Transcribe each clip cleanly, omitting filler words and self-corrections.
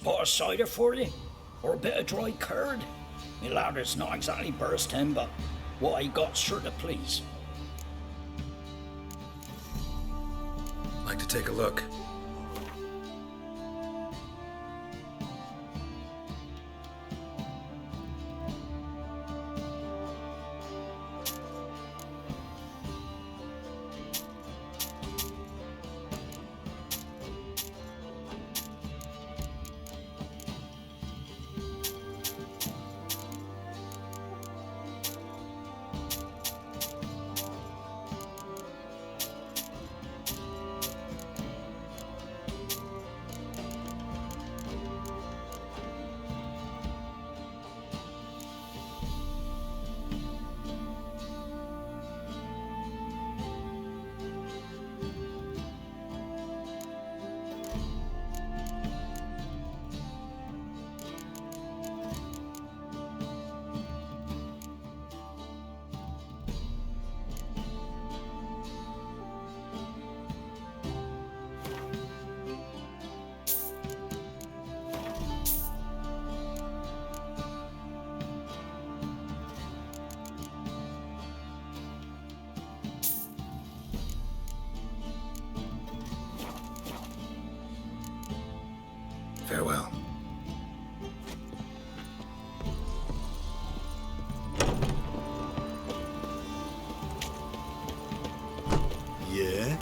pot of cider for you? Or a bit of dry curd? Me ladder's not exactly bursting, but what I got's sure to please. Like to take a look. Farewell. Yeah?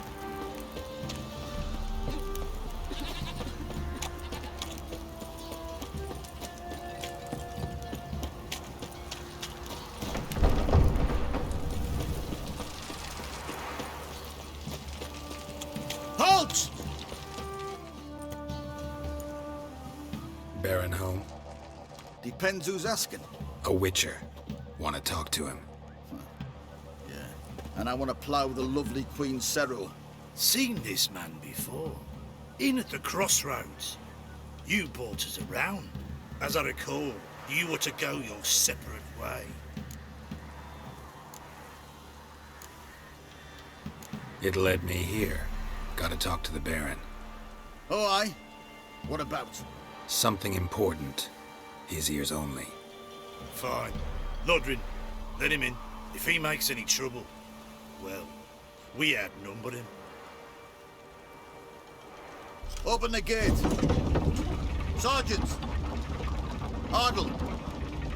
Halt! Baron home? Depends who's asking. A witcher. Want to talk to him. Yeah. And I want to plough the lovely Queen Cyril. Seen this man before. In at the crossroads. You brought us around. As I recall, you were to go your separate way. It led me here. Gotta talk to the Baron. Oh, aye? What about? Something important. His ears only. Fine. Lodrin, let him in. If he makes any trouble, well, we outnumber him. Open the gate. Sergeants! Ardle!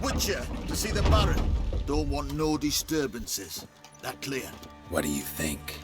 Witcher, to see the Baron. Don't want no disturbances. That clear? What do you think?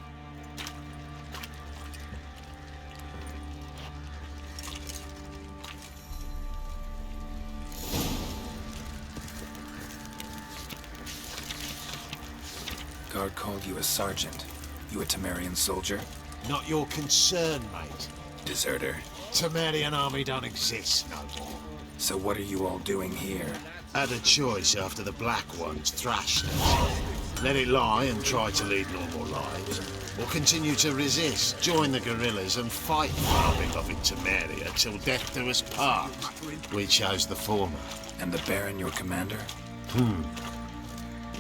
Guard called you a sergeant. You a Temerian soldier? Not your concern, mate. Deserter. Temerian army don't exist no more. So what are you all doing here? Had a choice after the Black Ones thrashed us. Let it lie and try to lead normal lives, or continue to resist, join the guerrillas and fight for our beloved Temeria till death do us part. We chose the former. And the Baron your commander?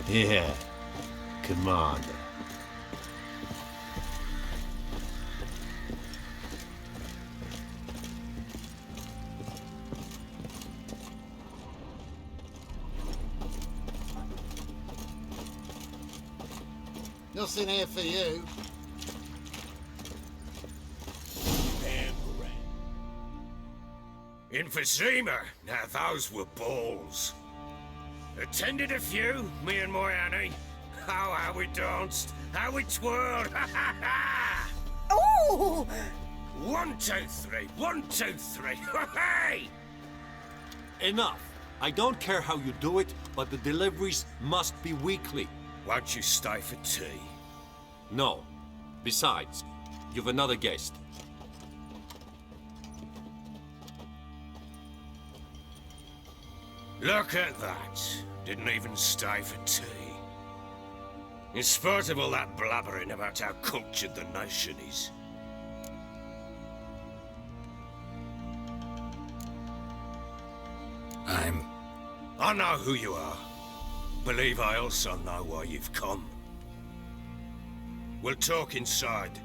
Yeah. Commander. Nothing here for you. Emphysema. Now those were balls. Attended a few, me and my Annie. Oh, how we danced, how we twirled, ha ha ha! Oh! 1, 2, 3, 1, 2, 3, hey! Enough. I don't care how you do it, but the deliveries must be weekly. Won't you stay for tea? No. Besides, you've another guest. Look at that. Didn't even stay for tea. In spite of all that blabbering about how cultured the nation is. I know who you are. Believe I also know why you've come. We'll talk inside.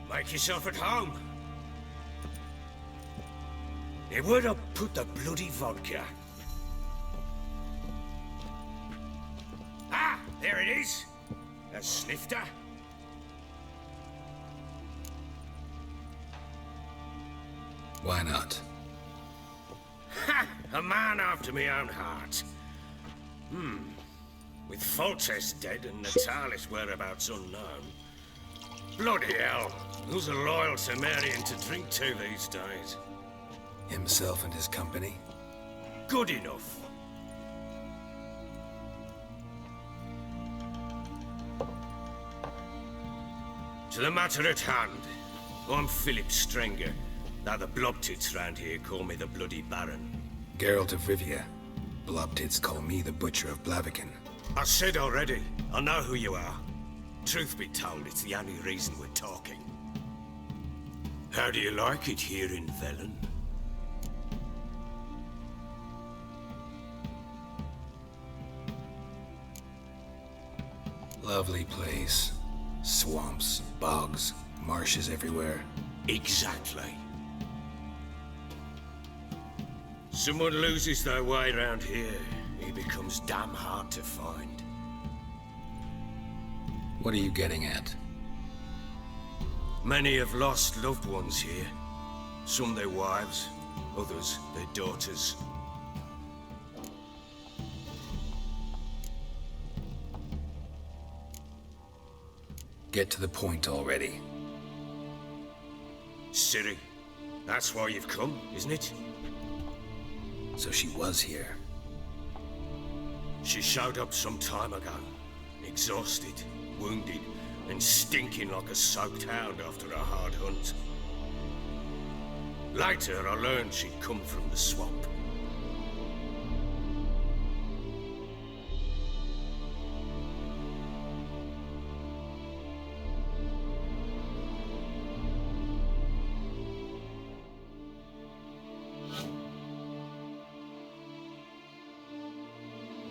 Make yourself at home. Hey, where'd I put the bloody vodka? Ah, there it is. A snifter. Why not? Ha! A man after my own heart. With Foltest dead and Natalis whereabouts unknown. Bloody hell, who's a loyal Cimmerian to drink to these days? Himself and his company? Good enough. To the matter at hand, I'm Philip Strenger, though the blobtits round here call me the Bloody Baron. Geralt of Rivia. Blobtits call me the Butcher of Blaviken. I said already, I know who you are. Truth be told, it's the only reason we're talking. How do you like it here in Velen? Lovely place. Swamps, bogs, marshes everywhere. Exactly. Someone loses their way around here, he becomes damn hard to find. What are you getting at? Many have lost loved ones here. Some their wives, others their daughters. Get to the point already. Ciri, that's why you've come, isn't it? So she was here. She showed up some time ago, exhausted, wounded, and stinking like a soaked hound after a hard hunt. Later, I learned she'd come from the swamp.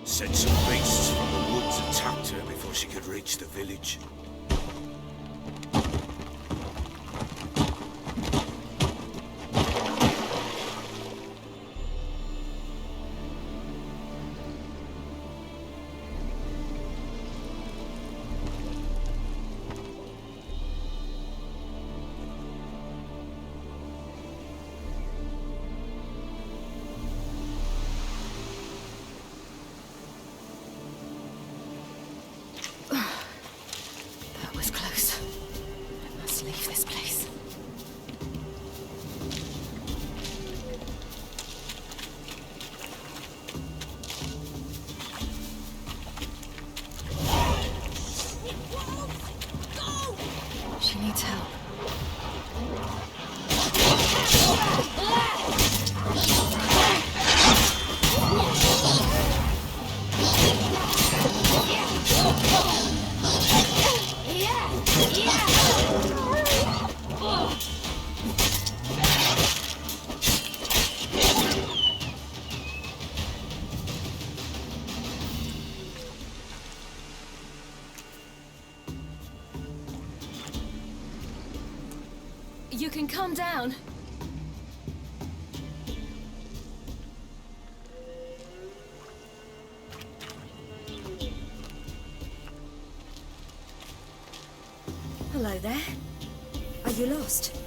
Said some beasts from the woods attacked her before she could reach the village. She needs help. You can calm down. Hello there. Are you lost?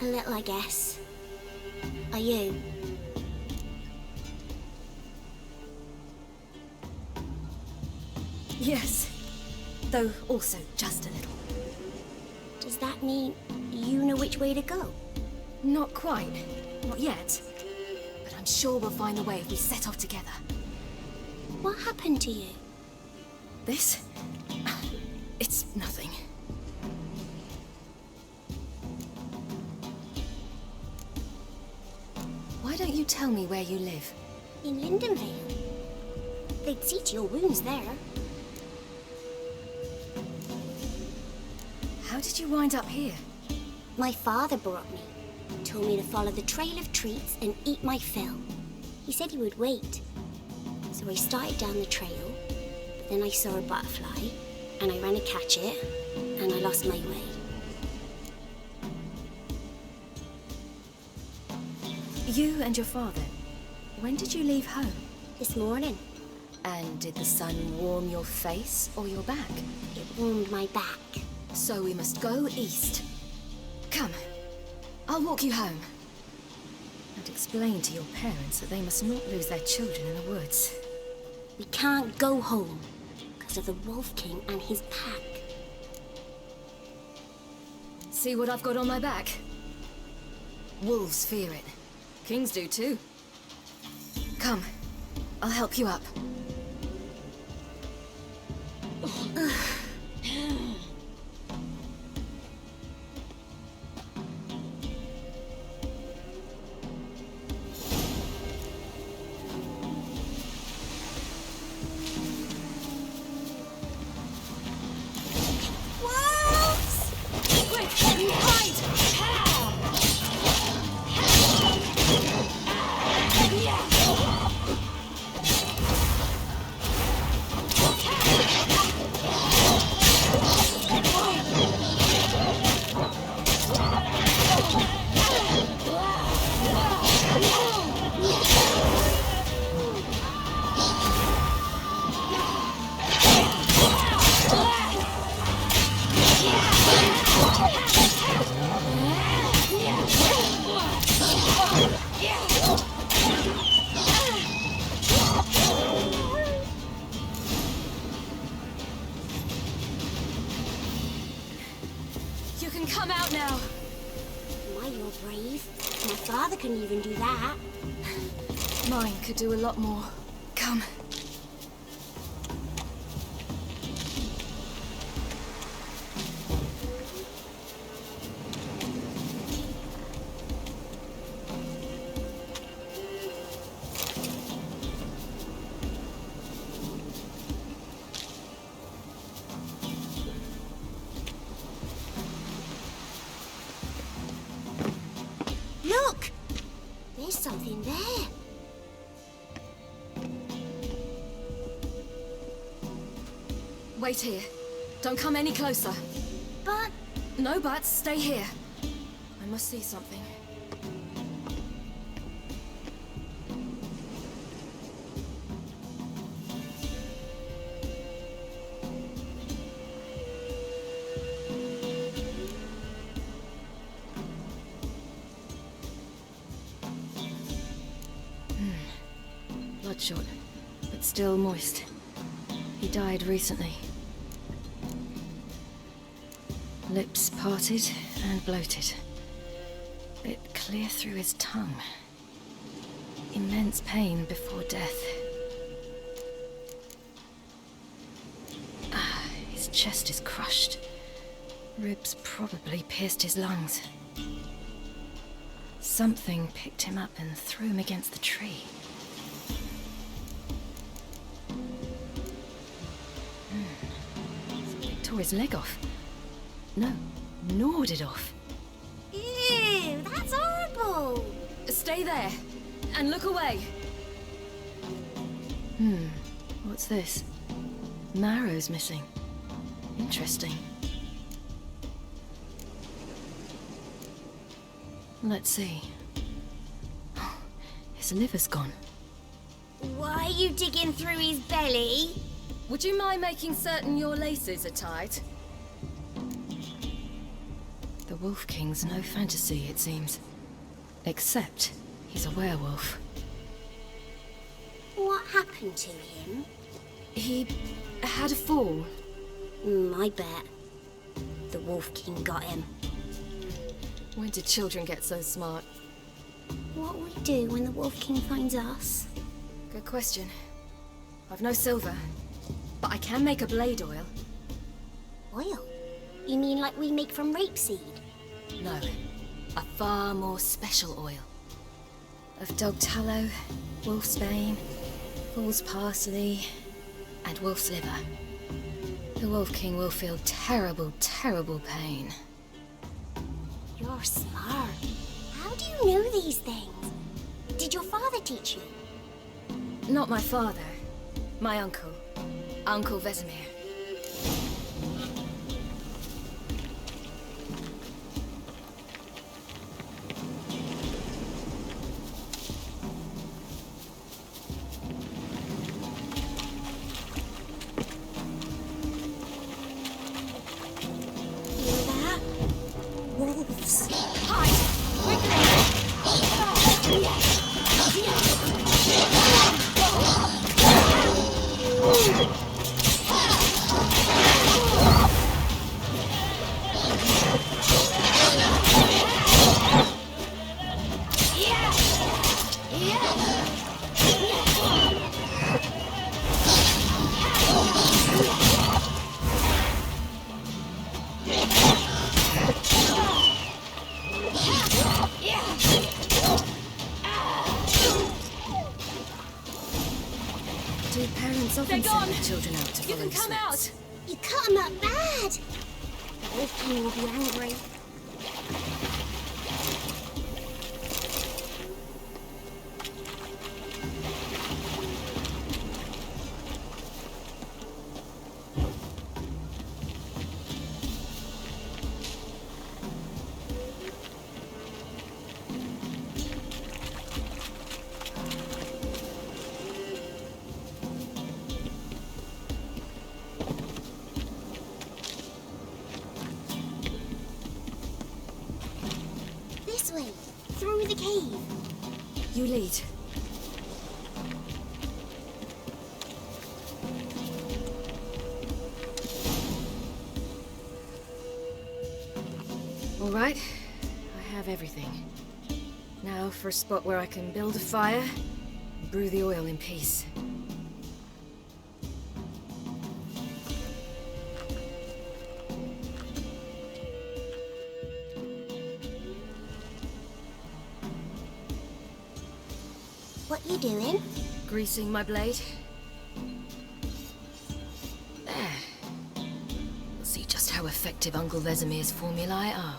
A little, I guess. Are you? Yes. Though also just a little. Does that mean you know which way to go? Not quite. Not yet. But I'm sure we'll find a way if we set off together. What happened to you? This? It's nothing. Why don't you tell me where you live? In Lindenvale. They'd see to your wounds there. How did you wind up here? My father brought me. Told me to follow the trail of treats and eat my fill. He said he would wait. So I started down the trail, but then I saw a butterfly, and I ran to catch it, and I lost my way. You and your father, when did you leave home? This morning, And did the sun warm your face or your back? it warmed my back. So we must go east. Come, I'll walk you home. And explain to your parents that they must not lose their children in the woods. We can't go home because of the Wolf King and his pack. See what I've got on my back? Wolves fear it. Kings do too. Come, I'll help you up. Wolves! Quick, hide! You can come out now. My, you're brave. My father couldn't even do that. Mine could do a lot more. Come. Look! There's something there. Wait here. Don't come any closer. But No buts, stay here. I must see something. Bloodshot, but still moist. He died recently. Lips parted and bloated. Bit clear through his tongue. Immense pain before death. His chest is crushed. Ribs probably pierced his lungs. Something picked him up and threw him against the tree. Something tore his leg off. No, gnawed it off. ew, that's horrible. Stay there, and look away. What's this? Marrow's missing. Interesting. Let's see. His liver's gone. Why are you digging through his belly? Would you mind making certain your laces are tied? The Wolf King's no fantasy, it seems. Except he's a werewolf. What happened to him? He had a fall. I bet. The Wolf King got him. When did children get so smart? What will we do when the Wolf King finds us? Good question. I've no silver, but I can make a blade oil. Oil? You mean like we make from rapeseed? No, a far more special oil. Of dog tallow, wolf's bane, fool's parsley, and wolf's liver. The Wolf King will feel terrible, terrible pain. You're smart. How do you know these things? Did your father teach you? Not my father, my uncle, Uncle Vesemir. this. Hide! Quickly! Do parents often send their children out to follow the smiths? You cut him up bad. The Wolf King will be angry. This way, through the cave. You lead. All right, I have everything. Now for a spot where I can build a fire, and brew the oil in peace. What you doing? Greasing my blade. There. We'll see just how effective Uncle Vesemir's formulae are.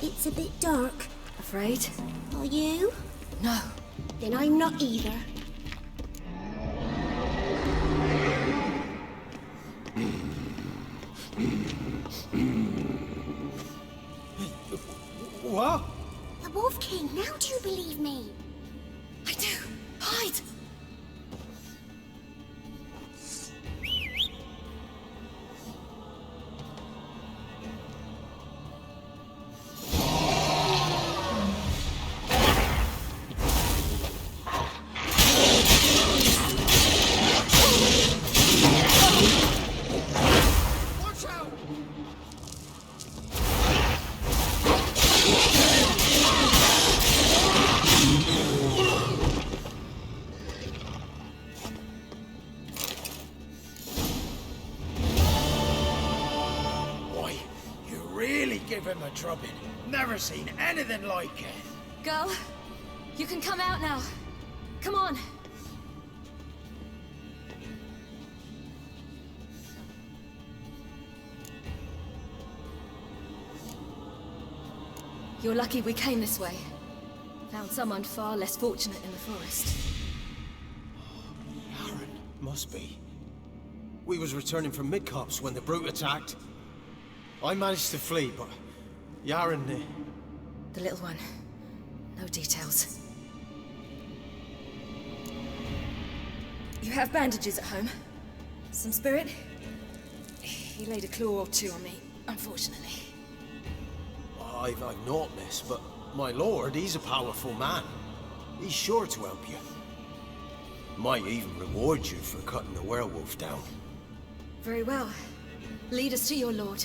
It's a bit dark. Afraid? Are you? No. Then I'm not either. What? The Wolf King, now do you believe me? I do. Hide! Give him a drubbing. Never seen anything like it. Girl, you can come out now. Come on. You're lucky we came this way. Found someone far less fortunate in the forest. Aaron, must be. We was returning from Midcops when the brute attacked. I managed to flee, but Yaren... The little one. No details. You have bandages at home? Some spirit? He laid a claw or two on me, unfortunately. I've not, miss, but my lord, he's a powerful man. He's sure to help you. Might even reward you for cutting the werewolf down. Very well. Lead us to your lord.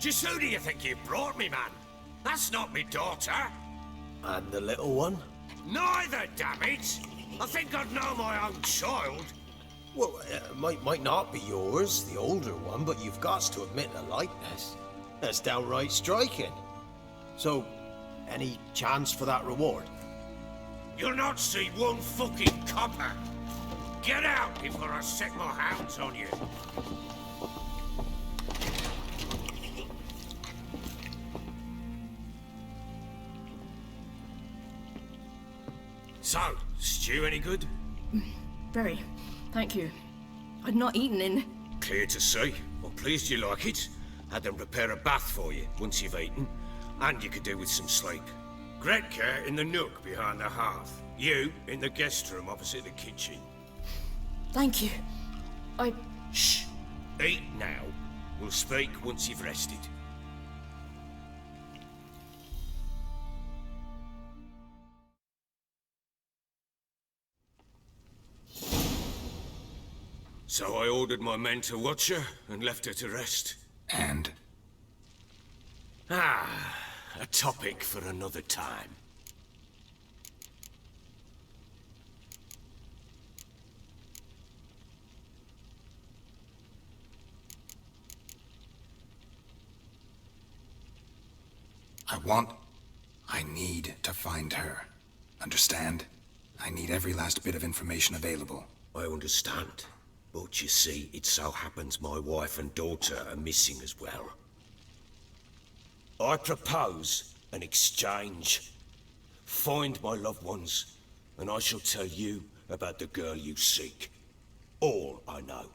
Just who do you think you brought me, man? That's not me daughter. And the little one? Neither, damn it! I think I'd know my own child. Well, might not be yours, the older one, but you've got to admit the likeness. That's downright striking. So, any chance for that reward? You'll not see one fucking copper. Get out before I set my hounds on you. So, stew any good? Very. Thank you. I'd not eaten in... Clear to see. I'm pleased you like it. Had them prepare a bath for you once you've eaten. And you could do with some sleep. Gretke in the nook behind the hearth. You in the guest room opposite the kitchen. Thank you. Shh. Eat now. We'll speak once you've rested. So I ordered my men to watch her and left her to rest. And? A topic for another time. I need to find her. Understand? I need every last bit of information available. I understand. But you see, it so happens my wife and daughter are missing as well. I propose an exchange. Find my loved ones, and I shall tell you about the girl you seek. All I know.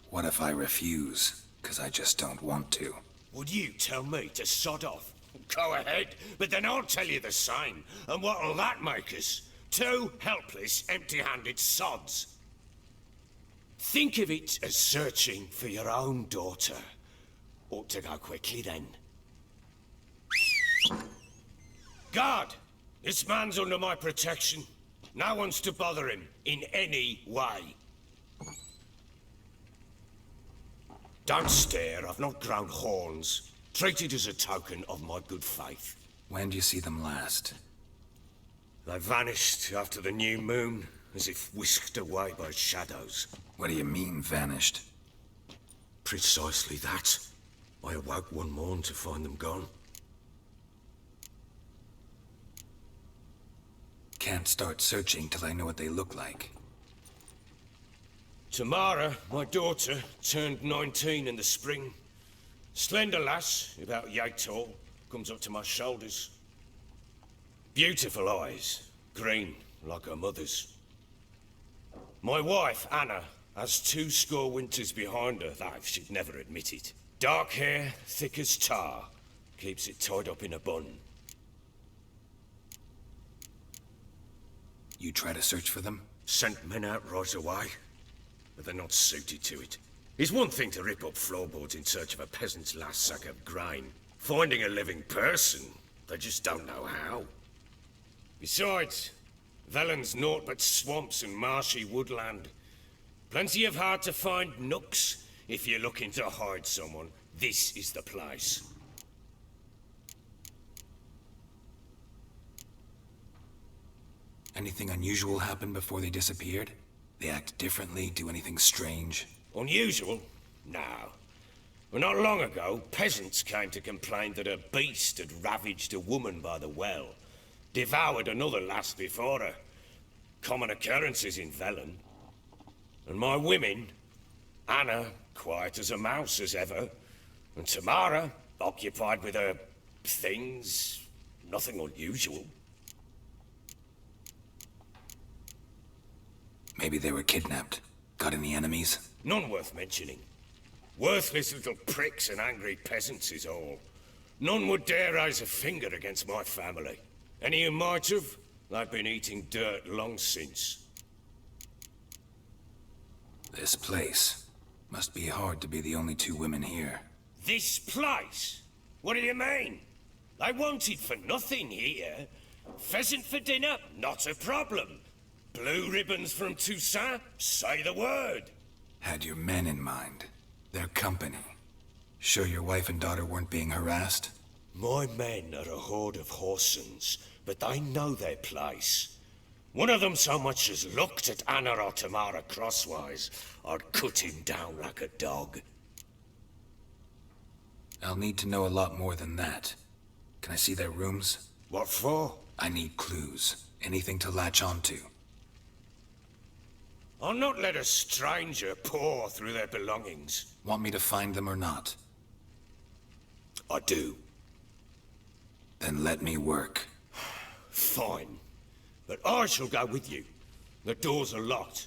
What if I refuse? 'Cause I just don't want to. Would you tell me to sod off? Go ahead, but then I'll tell you the same. And what'll that make us? Two helpless, empty-handed sods. Think of it as searching for your own daughter. Ought to go quickly then. Guard! This man's under my protection. No one's to bother him in any way. Don't stare, I've not grown horns. Treat it as a token of my good faith. When do you see them last? They vanished after the new moon, as if whisked away by shadows. What do you mean, vanished? Precisely that. I awoke one morn to find them gone. Can't start searching till I know what they look like. Tamara, my daughter, turned 19 in the spring. Slender lass, about yay tall, comes up to my shoulders. Beautiful eyes, green like her mother's. My wife, Anna, has 20 winters behind her, though she'd never admit it. Dark hair, thick as tar, keeps it tied up in a bun. You try to search for them? Sent men out right away, but they're not suited to it. It's one thing to rip up floorboards in search of a peasant's last sack of grain. Finding a living person, they just don't know how. Besides, Velen's naught but swamps and marshy woodland. Plenty of hard-to-find nooks. If you're looking to hide someone, this is the place. Anything unusual happen before they disappeared? They act differently, do anything strange? Unusual? No. Well, not long ago, peasants came to complain that a beast had ravaged a woman by the well. Devoured another lass before her. Common occurrences in Velen. And my women, Anna, quiet as a mouse as ever, and Tamara, occupied with her things, nothing unusual. Maybe they were kidnapped. Got any enemies? None worth mentioning. Worthless little pricks and angry peasants is all. None would dare raise a finger against my family. Any who might have, they've been eating dirt long since. This place. Must be hard to be the only two women here. This place? What do you mean? They wanted for nothing here. Pheasant for dinner? Not a problem. Blue ribbons from Toussaint? Say the word. Had your men in mind. Their company. Sure your wife and daughter weren't being harassed? My men are a horde of whoresons, but they know their place. One of them so much as looked at Anna or Tamara crosswise, I'd cut him down like a dog. I'll need to know a lot more than that. Can I see their rooms? What for? I need clues. Anything to latch onto. I'll not let a stranger pore through their belongings. Want me to find them or not? I do. Then let me work. Fine. But I shall go with you. The doors are locked.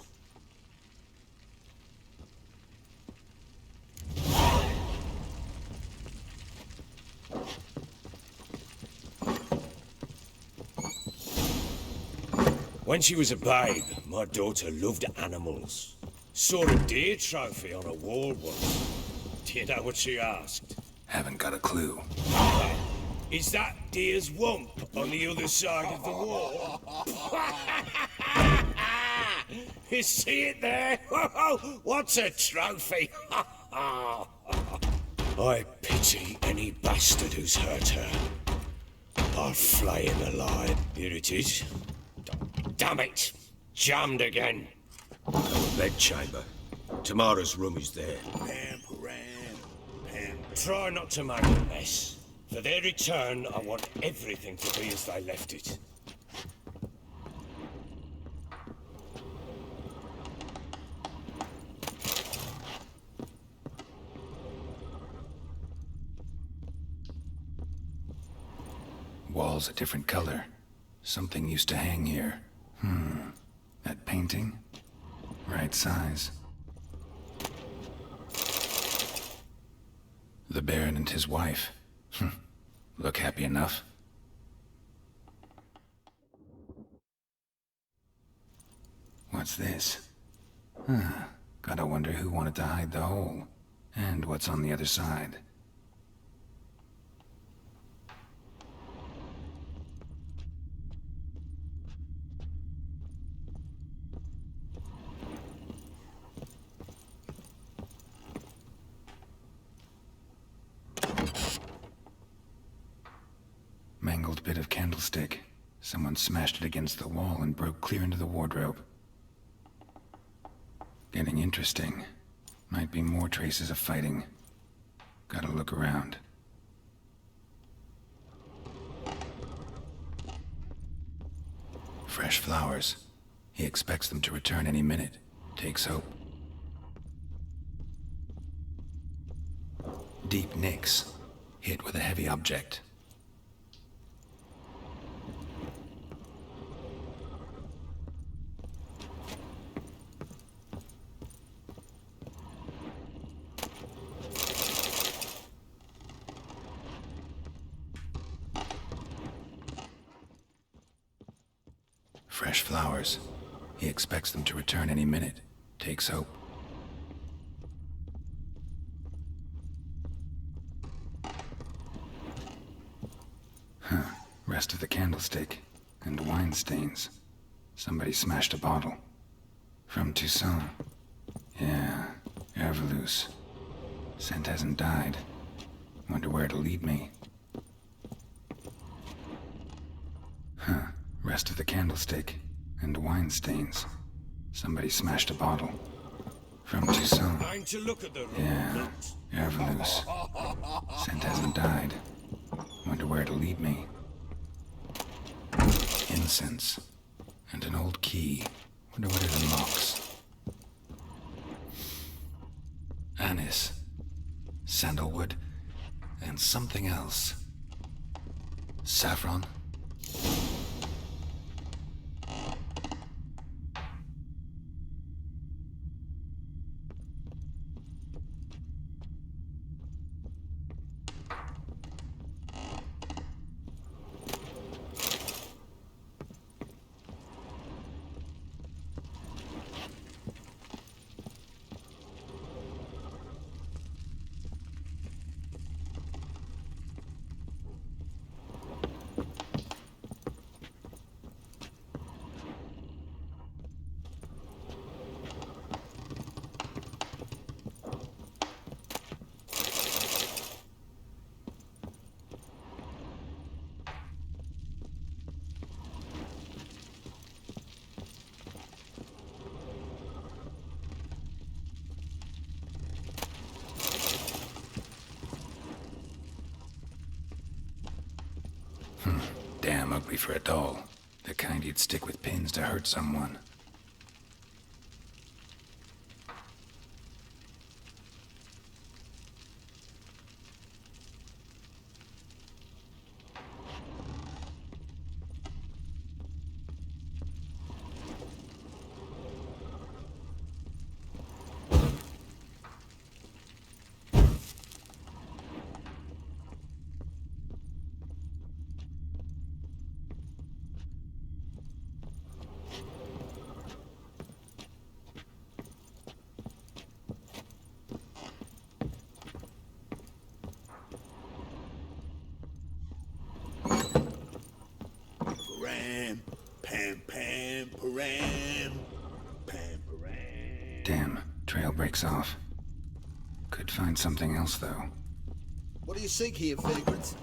When she was a babe, my daughter loved animals. Saw a deer trophy on a wall once. Do you know what she asked? Haven't got a clue. Is that deer's wump on the other side of the wall? You see it there? What's a trophy? I pity any bastard who's hurt her. I'll flay him alive. Here it is. Damn it! Jammed again. Bedchamber. Tamara's room is there. Pam, Pam. Try not to make a mess. For their return, I want everything to be as they left it. Wall's a different color. Something used to hang here. That painting? Right size. The Baron and his wife. Look happy enough. What's this? Gotta wonder who wanted to hide the hole. And what's on the other side. Mangled bit of candlestick. Someone smashed it against the wall and broke clear into the wardrobe. Getting interesting. Might be more traces of fighting. Gotta look around. Fresh flowers. He expects them to return any minute. Takes hope. Deep nicks. Hit with a heavy object. Fresh flowers. He expects them to return any minute. Takes hope. Rest of the candlestick. And wine stains. Somebody smashed a bottle. From Toussaint. Yeah, Herveloos. Scent hasn't died. Wonder where it'll lead me. Rest of the candlestick. And wine stains. Somebody smashed a bottle. From Toussaint. Time to look at the room. Yeah, Herveloos. Scent hasn't died. Wonder where it'll lead me. Incense. And an old key. Wonder what it unlocks. Anise. Sandalwood. And something else. Saffron. Probably for a doll. The kind you'd stick with pins to hurt someone. Damn, trail breaks off. Could find something else, though. What do you seek here, vagrants?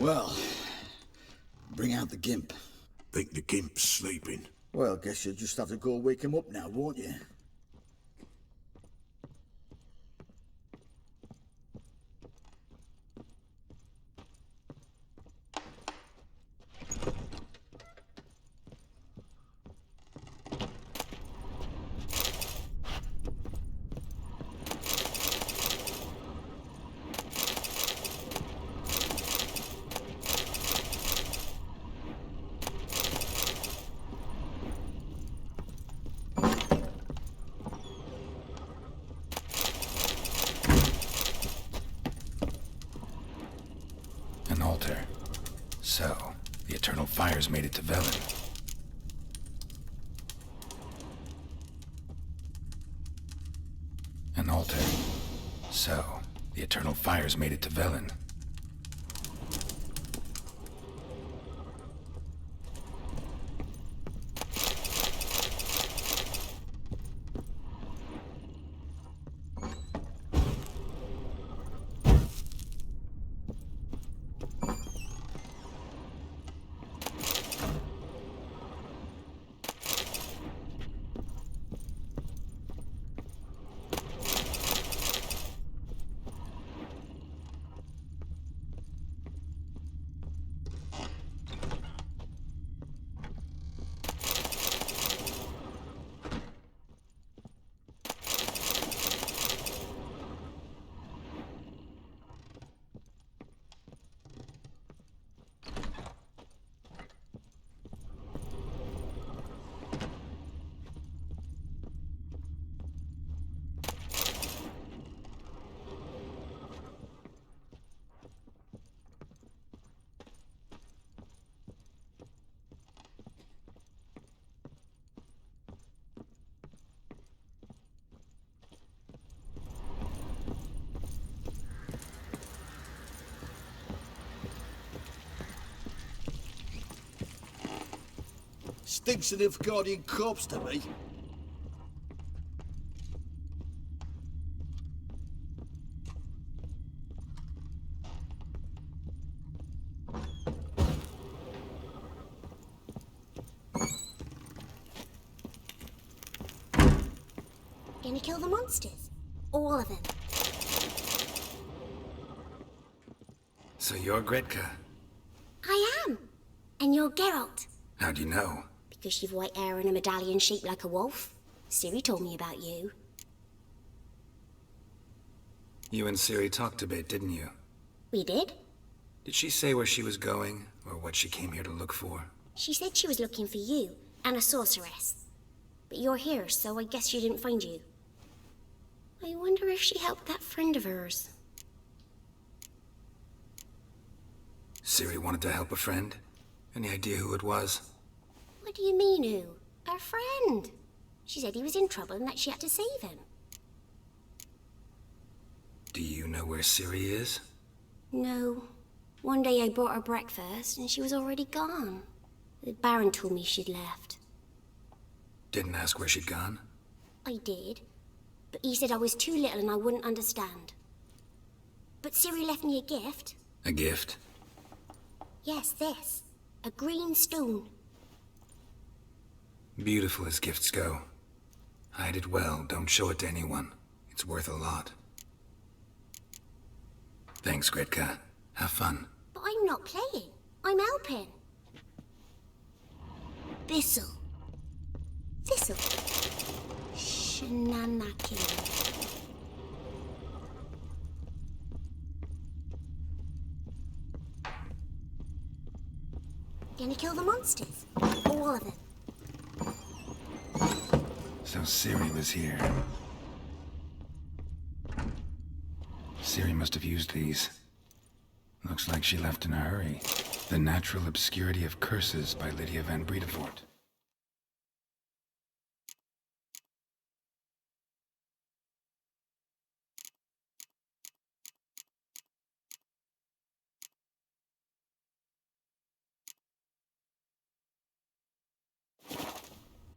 Well, bring out the gimp. Think the gimp's sleeping? Well, guess you'll just have to go wake him up now, won't you? An altar. So, the eternal fires made it to Velen. An altar. So, the eternal fires made it to Velen. Stinks of Nilfgaardian corpse to me. Gonna kill the monsters? All of them. So you're Gretka? I am. And you're Geralt. How'd you know? Because you've white hair and a medallion shaped like a wolf. Ciri told me about you. You and Ciri talked a bit, didn't you? We did? Did she say where she was going, or what she came here to look for? She said she was looking for you, and a sorceress. But you're here, so I guess she didn't find you. I wonder if she helped that friend of hers. Ciri wanted to help a friend? Any idea who it was? What do you mean, who? Her friend. She said he was in trouble and that she had to save him. Do you know where Ciri is? No. One day I brought her breakfast and she was already gone. The Baron told me she'd left. Didn't ask where she'd gone? I did, but he said I was too little and I wouldn't understand. But Ciri left me a gift. A gift? Yes, this. A green stone. Beautiful as gifts go. Hide it well, don't show it to anyone. It's worth a lot. Thanks, Gretka. Have fun. But I'm not playing. I'm helping. Thistle. Thistle. Shenanakin. Gonna kill the monsters? All of them. So Ciri was here. Ciri must have used these. Looks like she left in a hurry. The Natural Obscurity of Curses by Lydia van Bredevoort.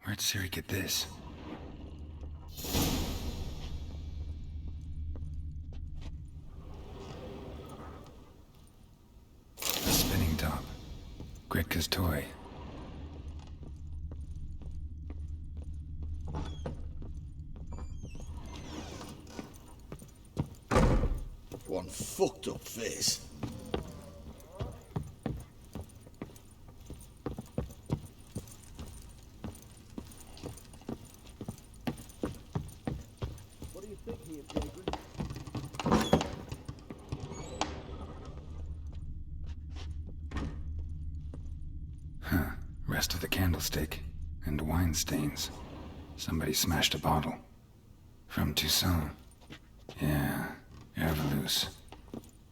Where'd Ciri get this? A spinning top. Gretka's toy. One fucked up face. Rest of the candlestick and wine stains. Somebody smashed a bottle. From Toussaint. Yeah, Erveloos.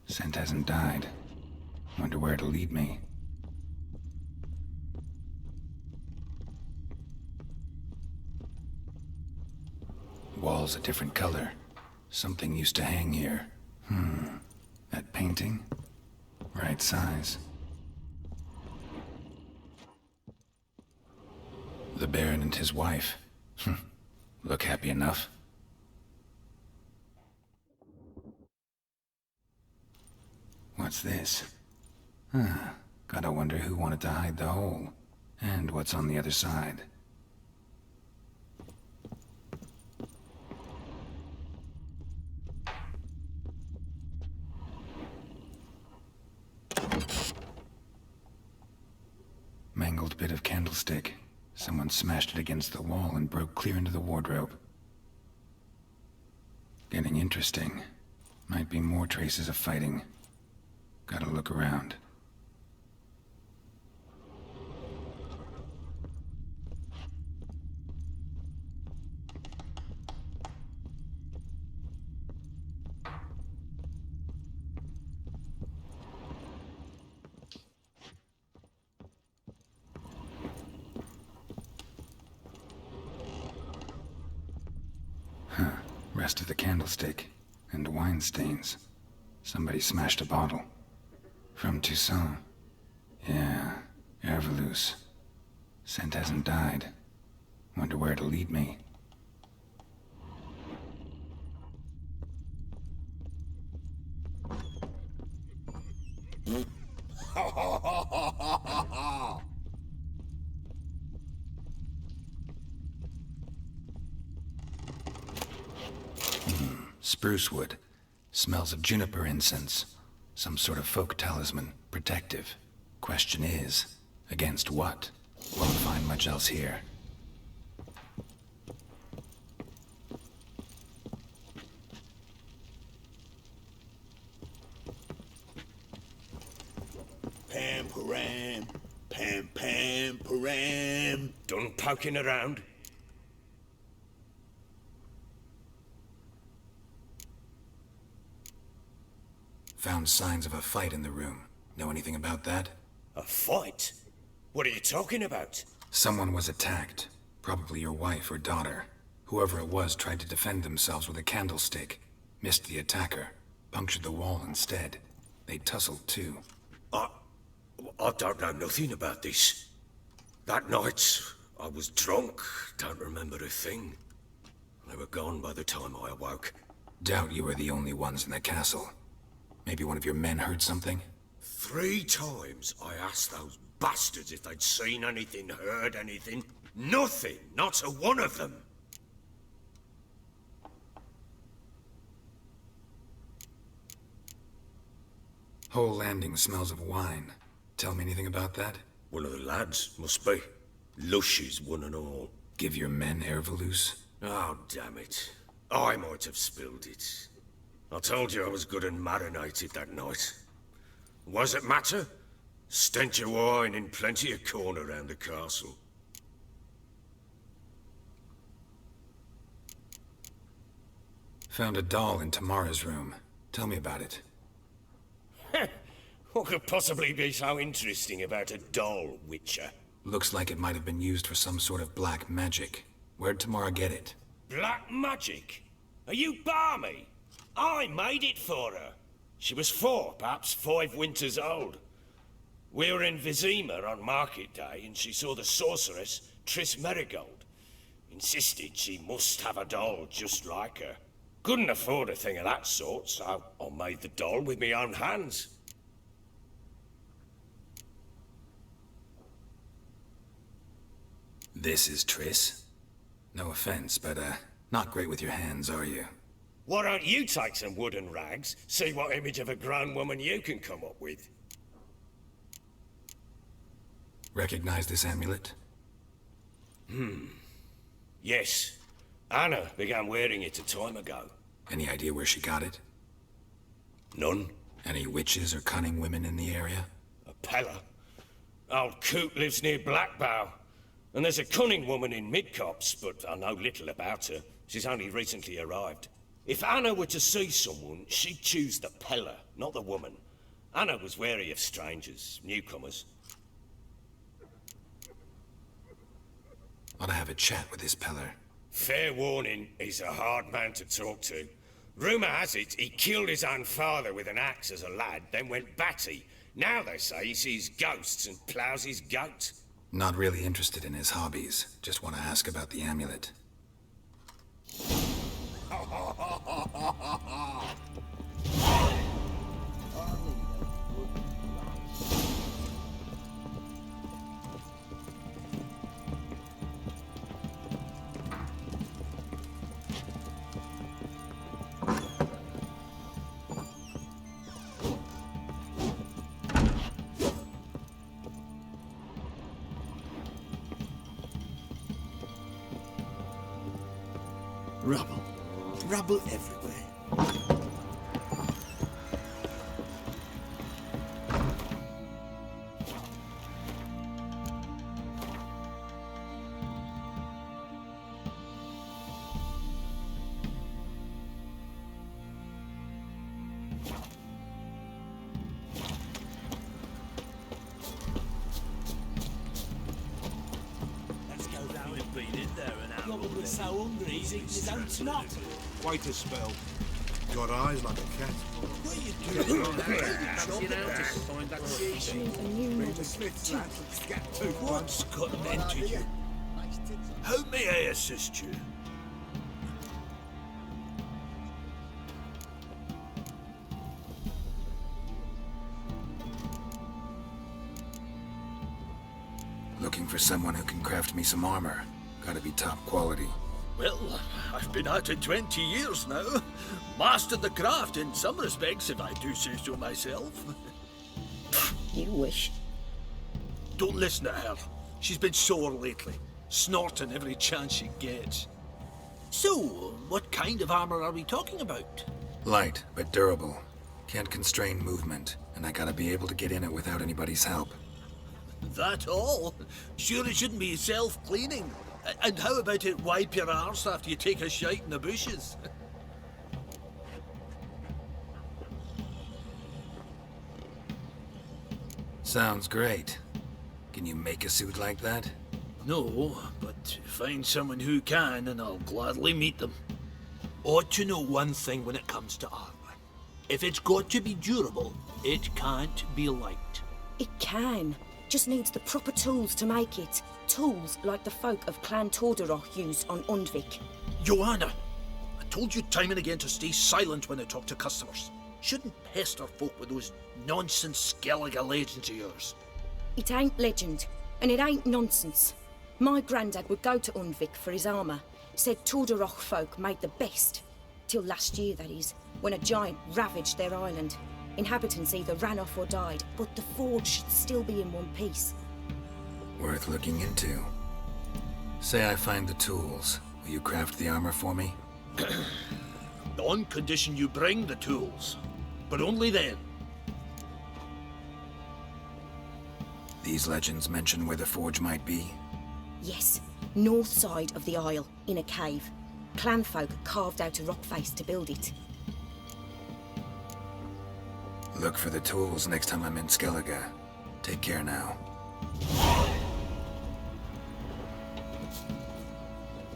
Scent hasn't died. Wonder where it'll lead me. Wall's a different color. Something used to hang here. That painting? Right size. The Baron and his wife. Look happy enough. What's this? Gotta wonder who wanted to hide the hole. And what's on the other side. Mangled bit of candlestick. Someone smashed it against the wall and broke clear into the wardrobe. Getting interesting. Might be more traces of fighting. Gotta look around. Rest of the candlestick and wine stains. Somebody smashed a bottle. From Toussaint. Yeah, Erveloos. Scent hasn't died. Wonder where it'll lead me. Spruce wood. Smells of juniper incense. Some sort of folk talisman. Protective. Question is, against what? Won't find much else here. Pam-param. Pam-pam-param. Done poking around? Found signs of a fight in the room. Know anything about that? A fight? What are you talking about? Someone was attacked. Probably your wife or daughter. Whoever it was tried to defend themselves with a candlestick. Missed the attacker. Punctured the wall instead. They tussled too. I don't know nothing about this. That night, I was drunk, don't remember a thing. They were gone by the time I awoke. Doubt you were the only ones in the castle. Maybe one of your men heard something? 3 times I asked those bastards if they'd seen anything, heard anything. Nothing, not a one of them. Whole landing smells of wine. Tell me anything about that? One of the lads, must be. Lushes, one and all. Give your men Ervelus? Oh, damn it. I might have spilled it. I told you I was good and marinated that night. Was it matter? Stench of wine in plenty of corn around the castle. Found a doll in Tamara's room. Tell me about it. What could possibly be so interesting about a doll, Witcher? Looks like it might have been used for some sort of black magic. Where'd Tamara get it? Black magic? Are you balmy? I made it for her. She was 4, perhaps 5 winters old. We were in Vizima on market day, and she saw the sorceress, Triss Merigold. Insisted she must have a doll just like her. Couldn't afford a thing of that sort, so I made the doll with my own hands. This is Triss? No offense, but, not great with your hands, are you? Why don't you take some wooden rags, see what image of a grown woman you can come up with? Recognize this amulet? Yes. Anna began wearing it a time ago. Any idea where she got it? None. Any witches or cunning women in the area? A Pella. Old Coot lives near Blackbow. And there's a cunning woman in Midcopse, but I know little about her. She's only recently arrived. If Anna were to see someone, she'd choose the Pella, not the woman. Anna was wary of strangers, newcomers. Ought to have a chat with this Peller. Fair warning, he's a hard man to talk to. Rumour has it he killed his own father with an axe as a lad, then went batty. Now they say he sees ghosts and ploughs his goat. Not really interested in his hobbies. Just want to ask about the amulet. Rubble. Rubble everywhere. So hungry, he's eating his own snot. Quite a spell. Got eyes like a cat. What are you doing? What's got into you? How may I assist you? Looking for someone who can craft me some armor. Gotta be top quality. Well, I've been at it 20 years now. Mastered the craft in some respects, if I do say so myself. You wish. Don't listen to her. She's been sore lately, snorting every chance she gets. So, what kind of armor are we talking about? Light, but durable. Can't constrain movement, and I gotta be able to get in it without anybody's help. That all? Sure it shouldn't be self-cleaning. And how about it wipe your arse after you take a shite in the bushes? Sounds great. Can you make a suit like that? No, but find someone who can and I'll gladly meet them. Ought to know one thing when it comes to armor. If it's got to be durable, it can't be light. It can. Just needs the proper tools to make it. Tools like the folk of Clan Torderoch used on Undvik. Joanna, I told you time and again to stay silent when I talk to customers. Shouldn't pester folk with those nonsense Skellige legends of yours. It ain't legend, and it ain't nonsense. My granddad would go to Undvik for his armour. Said Torderoch folk made the best. Till last year, that is, when a giant ravaged their island. Inhabitants either ran off or died, but the forge should still be in one piece. Worth looking into. Say I find the tools. Will you craft the armor for me? On condition you bring the tools. But only then. These legends mention where the forge might be? Yes, north side of the isle, in a cave. Clanfolk carved out a rock face to build it. Look for the tools next time I'm in Skellige. Take care now.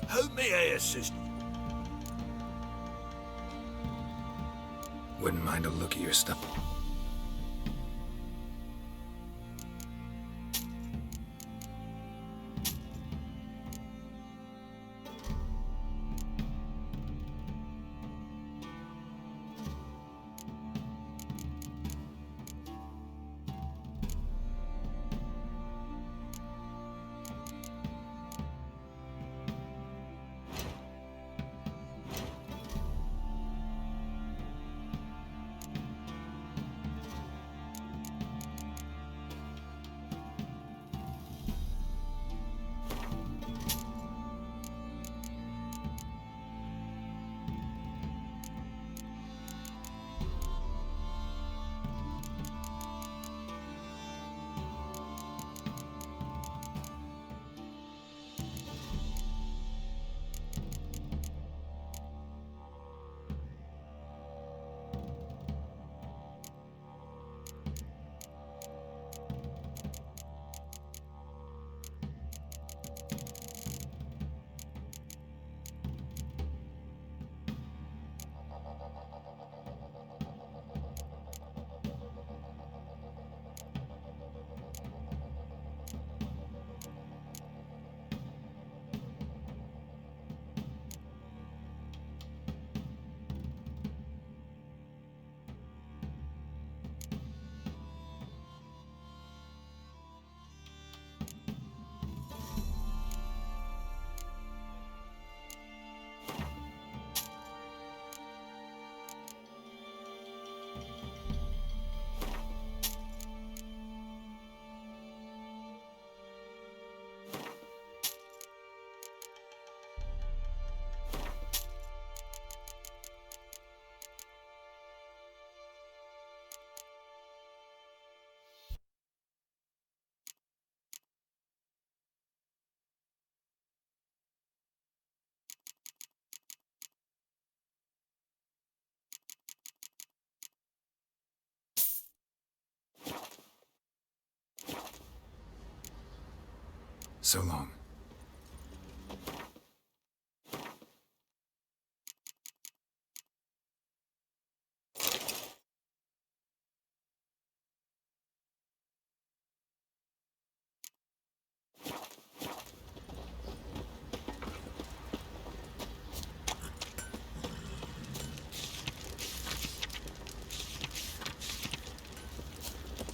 How may I assist? Wouldn't mind a look at your stuff. So long.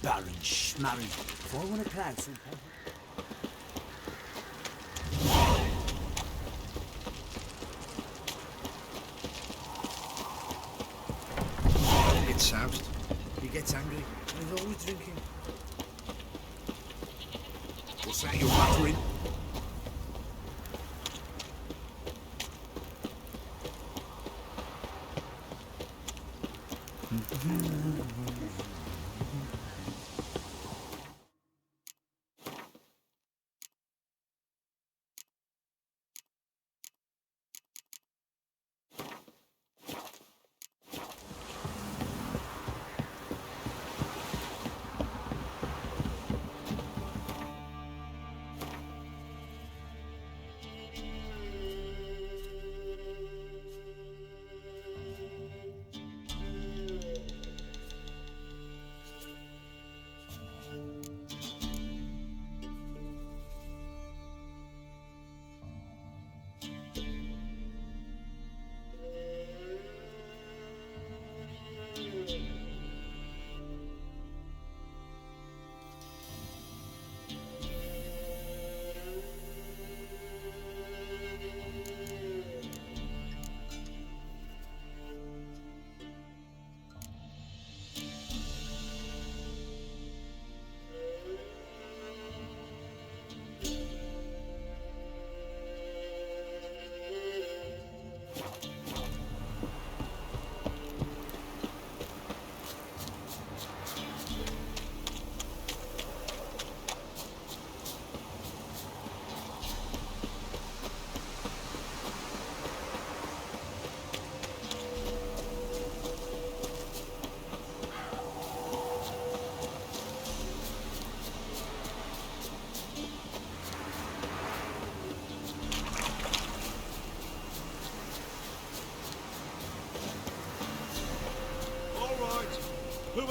Baron Schmarren. 400 crowds. He gets soused. He gets angry. He's always drinking. What's that you're muttering?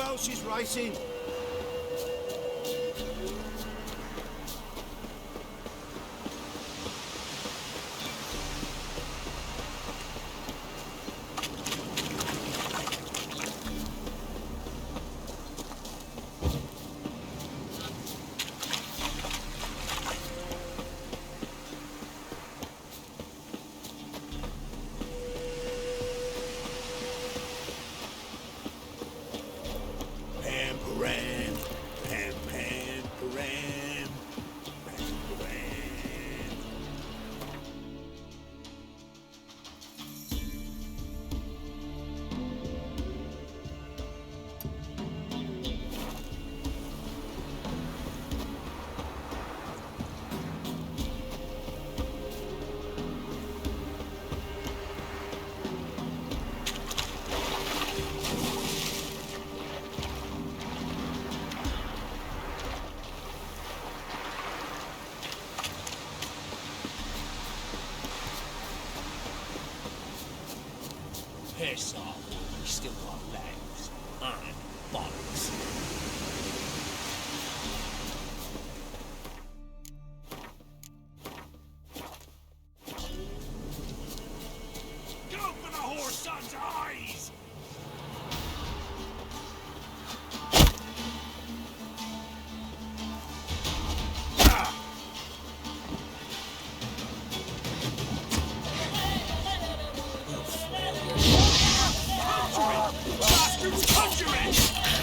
go, she's racing. Piss off. He's still got legs. And bollocks. Go for the horse son's eyes!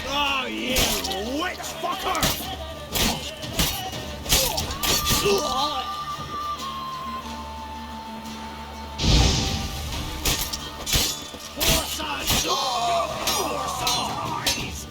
Oh, you witch fucker! Horse eyes! Horse eyes!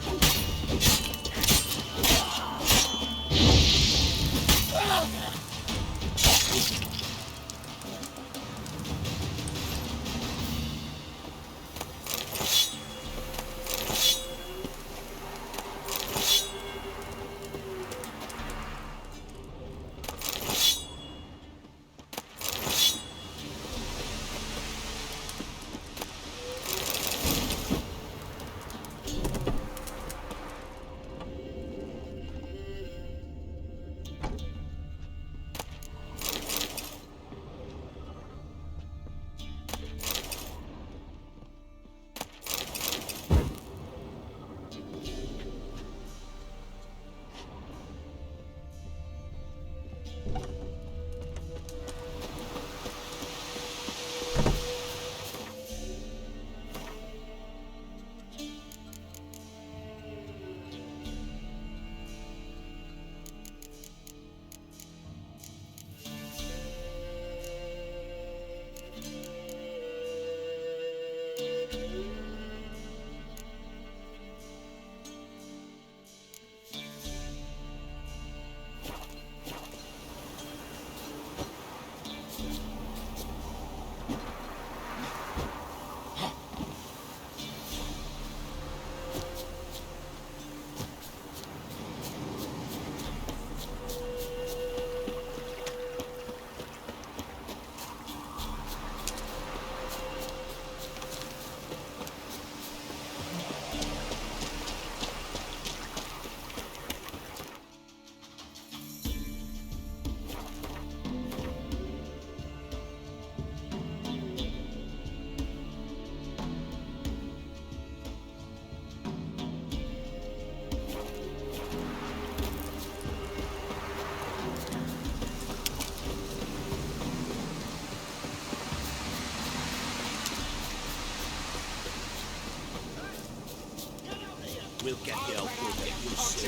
We'll get you out good, mate. You'll see.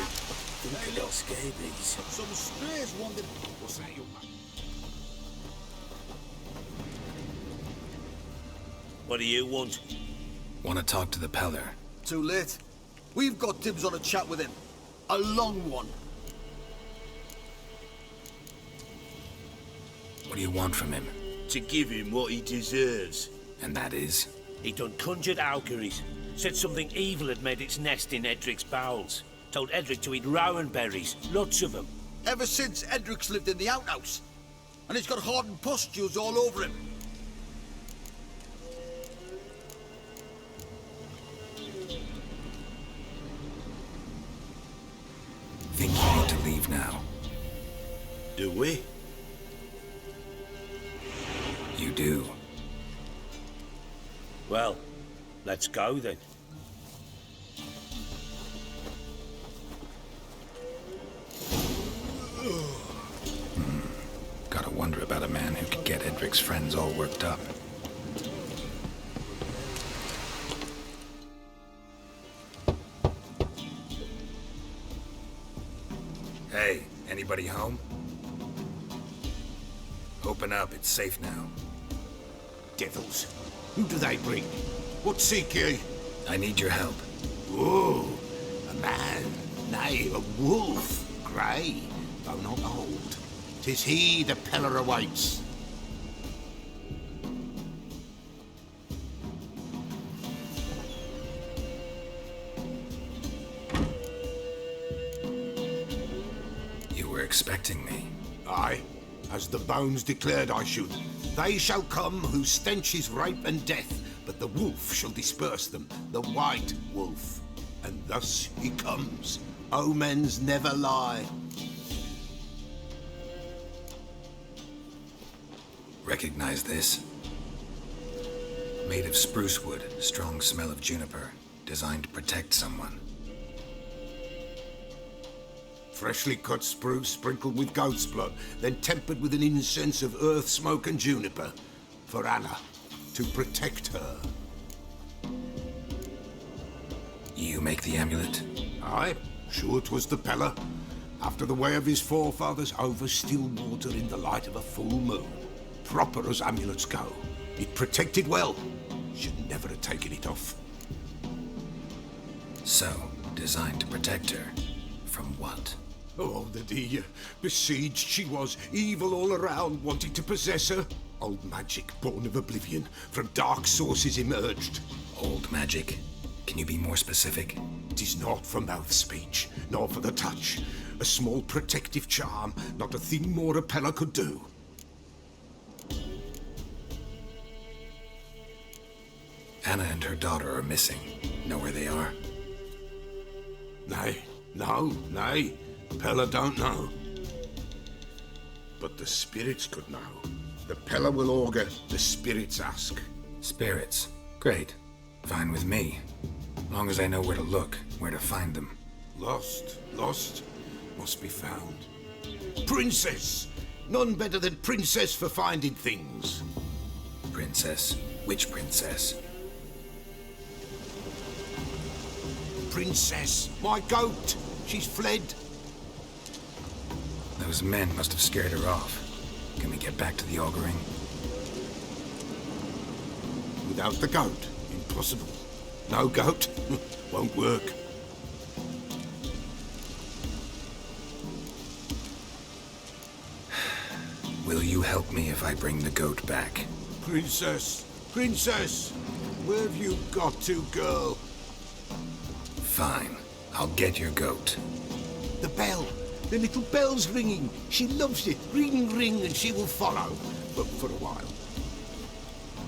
Look at those scabies. Some strays wandered. What's that, you man? What do you want? Want to talk to the Peller. Too late. We've got dibs on a chat with him. A long one. What do you want from him? To give him what he deserves. And that is? He done conjured auguries. Said something evil had made its nest in Edric's bowels. Told Edric to eat rowan berries, lots of them. Ever since Edric's lived in the outhouse. And he's got hardened pustules all over him. think you need to leave now. Do we? You do. Well, let's go then. Gotta wonder about a man who could get Edric's friends all worked up. Hey, anybody home? Open up, it's safe now. Devils. Who do they bring? What seek ye? I need your help. Oh, a man, nay, a wolf. Grey, though not old. 'Tis he the Peller awaits. You were expecting me. Aye, as the bones declared I should. They shall come whose stench is rape and death, but the wolf shall disperse them, the white wolf. And thus he comes. Omens never lie. Recognize this? Made of spruce wood, strong smell of juniper, designed to protect someone. Freshly cut spruce sprinkled with goat's blood, then tempered with an incense of earth, smoke and juniper. For Anna, to protect her. You make the amulet? Aye, sure 'twas the Peller. After the way of his forefathers, over still water in the light of a full moon. Proper as amulets go. It protected well. Should never have taken it off. So, designed to protect her. From what? Oh, the dear. Besieged she was, evil all around, wanting to possess her. Old magic, born of oblivion, from dark sources emerged. Old magic? Can you be more specific? 'Tis not for mouth speech, nor for the touch. A small protective charm, not a thing more a Peller could do. Anna and her daughter are missing. Know where they are? Nay, no, nay. Peller don't know. But the spirits could know. The Peller will augur, the spirits ask. Spirits? Great. Fine with me. Long as I know where to look, where to find them. Lost, must be found. Princess! None better than Princess for finding things. Princess? Which princess? Princess, my goat! She's fled. Those men must have scared her off. Can we get back to the auguring? Without the goat, impossible. No goat, won't work. Will you help me if I bring the goat back? Princess, princess! Where have you got to, girl? Fine. I'll get your goat. The bell. The little bell's ringing. She loves it. Ring, ring, and she will follow. But for a while.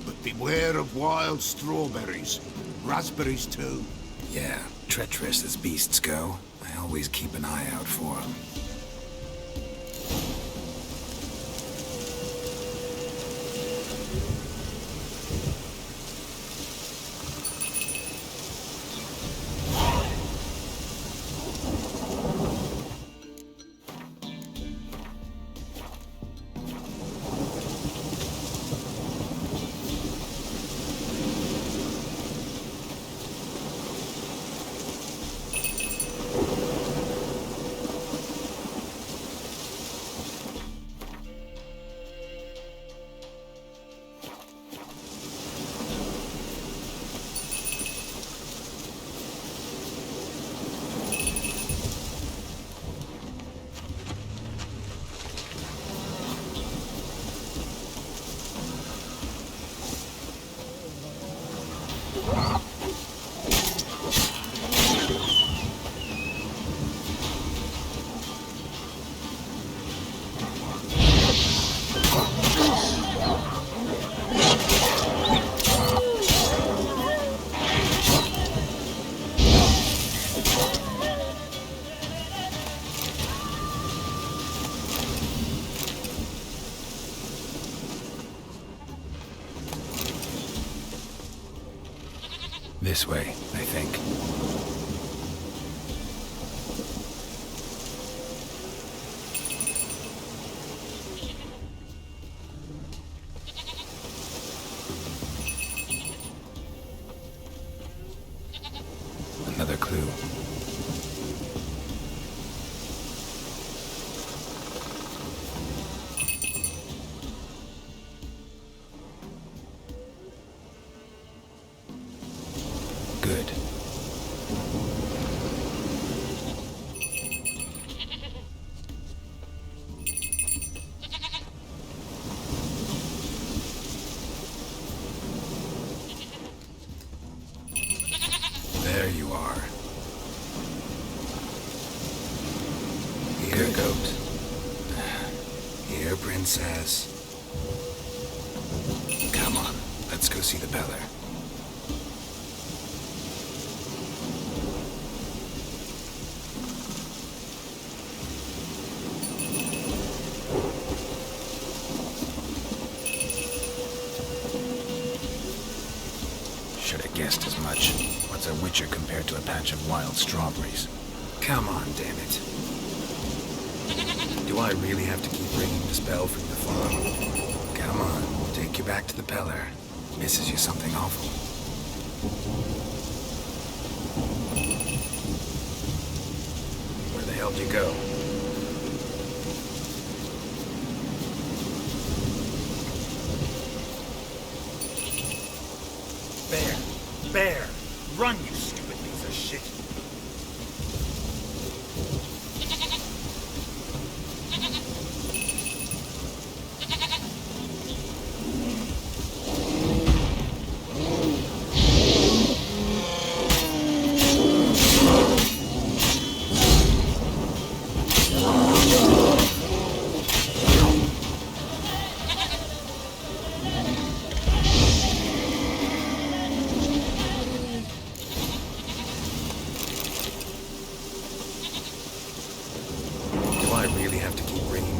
But beware of wild strawberries. Raspberries, too. Yeah, treacherous as beasts go. I always keep an eye out for them. This way, I think. Another clue. Good. There you are. Here, goat. Here, princess. Come on, let's go see the Beller. Should have guessed as much. What's a witcher compared to a patch of wild strawberries? Come on, damn it. Do I really have to keep ringing the spell for you to follow? Come on, we'll take you back to the Peller. Misses you something awful. Where the hell did you go? Bear! Run, you stupid piece of shit!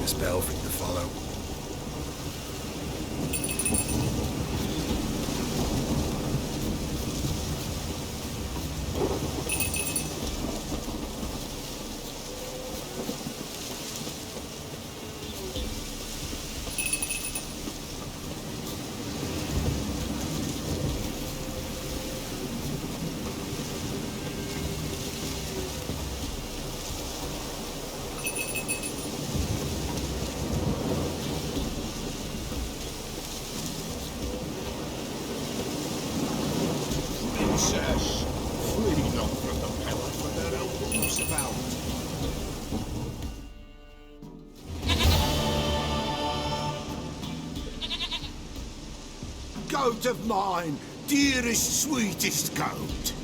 Spell for you to follow. Princess, flee not from the Peller, for there are wolves about. Goat of mine, dearest, sweetest goat.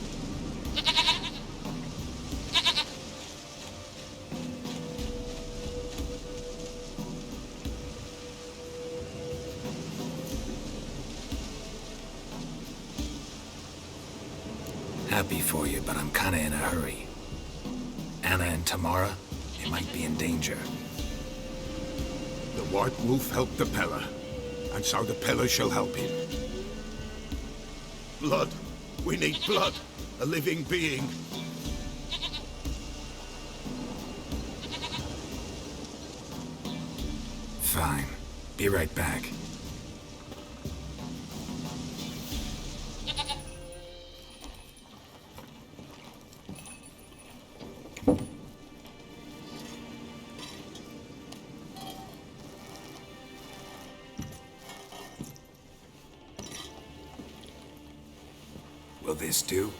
Happy for you, but I'm kinda in a hurry. Anna and Tamara, they might be in danger. The White Wolf helped the Peller, and so the Peller shall help him. Blood. We need blood. A living being. Fine. Be right back. Will this do?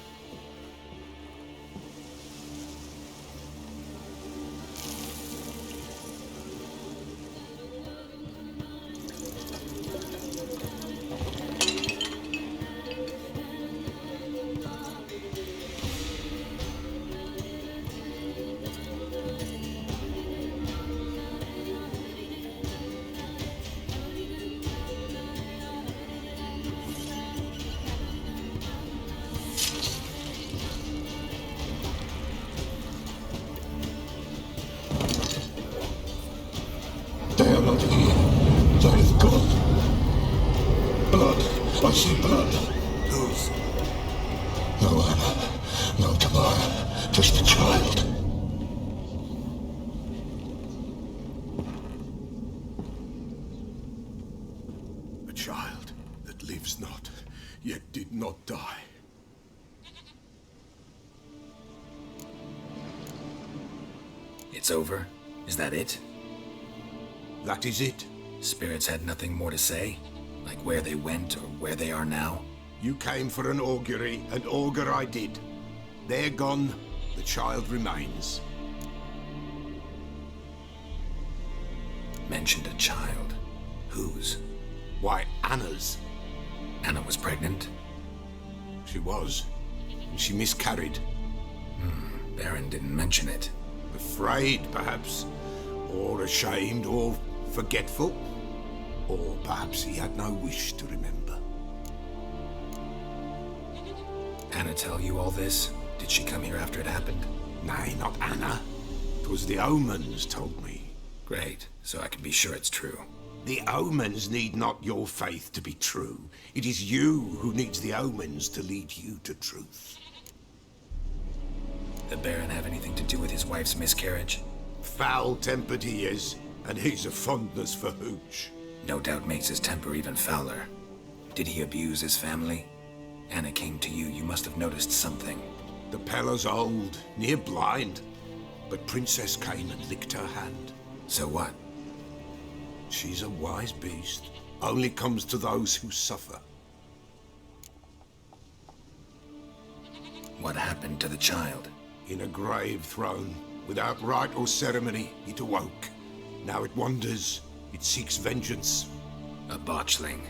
It's over? Is that it? That is it. Spirits had nothing more to say? Like where they went or where they are now? You came for an augury, and augur I did. They're gone, the child remains. Mentioned a child. Whose? Why, Anna's. Anna was pregnant? She was, and she miscarried. Baron didn't mention it. Afraid, perhaps, or ashamed, or forgetful. Or perhaps he had no wish to remember. Anna tell you all this? Did she come here after it happened? Nay, not Anna. 'Twas the omens told me. Great, so I can be sure it's true. The omens need not your faith to be true. It is you who needs the omens to lead you to truth. The Baron have anything to do with his wife's miscarriage? Foul-tempered he is, and he's a fondness for hooch. No doubt makes his temper even fouler. Did he abuse his family? Anna came to you, you must have noticed something. The Pella's old, near blind, but Princess came and licked her hand. So what? She's a wise beast. Only comes to those who suffer. What happened to the child? In a grave thrown, without rite or ceremony, it awoke. Now it wanders, it seeks vengeance. A botchling.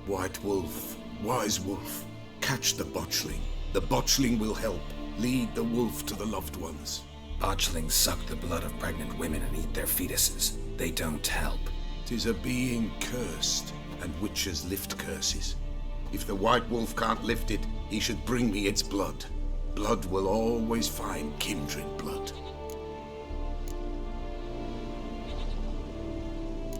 White wolf, wise wolf, catch the botchling. The botchling will help, lead the wolf to the loved ones. Botchlings suck the blood of pregnant women and eat their fetuses. They don't help. 'Tis a being cursed, and witches lift curses. If the white wolf can't lift it, he should bring me its blood. Blood will always find kindred blood.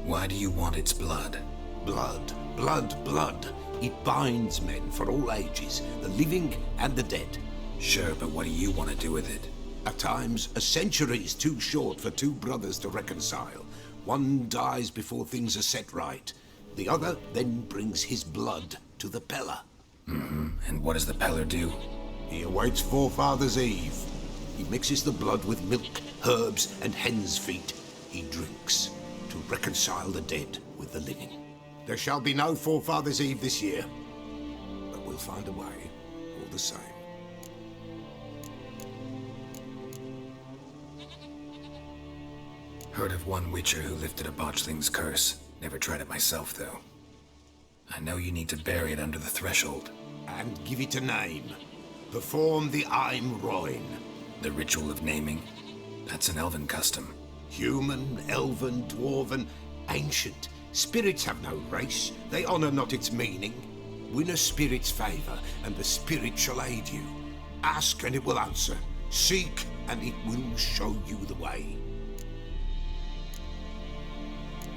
Why do you want its blood? Blood, blood, blood. It binds men for all ages, the living and the dead. Sure, but what do you want to do with it? At times, a century is too short for two brothers to reconcile. One dies before things are set right. The other then brings his blood to the Pella. And what does the Peller do? He awaits Forefathers' Eve. He mixes the blood with milk, herbs, and hen's feet. He drinks to reconcile the dead with the living. There shall be no Forefathers' Eve this year, but we'll find a way, all the same. Heard of one witcher who lifted a botchling's curse. Never tried it myself, though. I know you need to bury it under the threshold. And give it a name. Perform the Aim Roin. The ritual of naming? That's an elven custom. Human, elven, dwarven, ancient. Spirits have no race. They honor not its meaning. Win a spirit's favor, and the spirit shall aid you. Ask, and it will answer. Seek, and it will show you the way.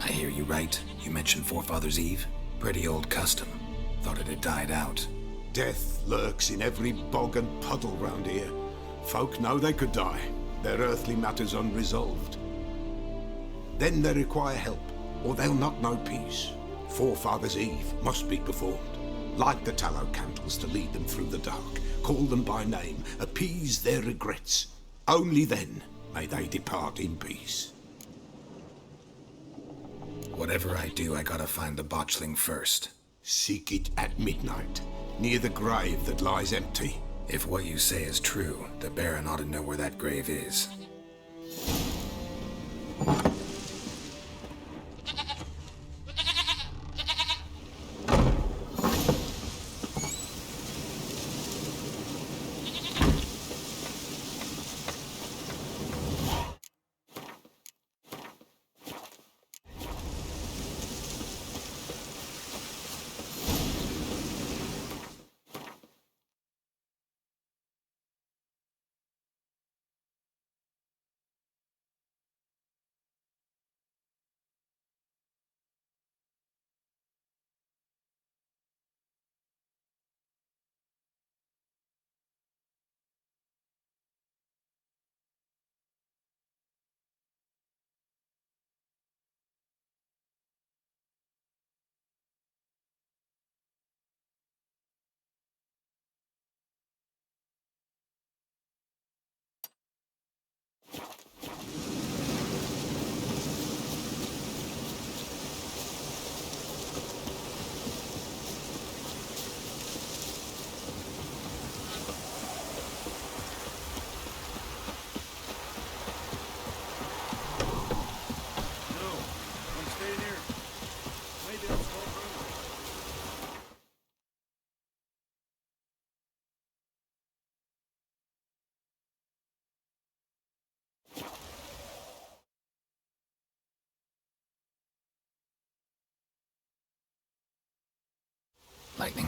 I hear you right. You mentioned Forefathers' Eve? Pretty old custom. Thought it had died out. Death lurks in every bog and puddle round here. Folk know they could die, their earthly matters unresolved. Then they require help, or they'll not know peace. Forefathers' Eve must be performed. Light the tallow candles to lead them through the dark. Call them by name, appease their regrets. Only then may they depart in peace. Whatever I do, I gotta find the botchling first. Seek it at midnight, near the grave that lies empty. If what you say is true, the Baron ought to know where that grave is.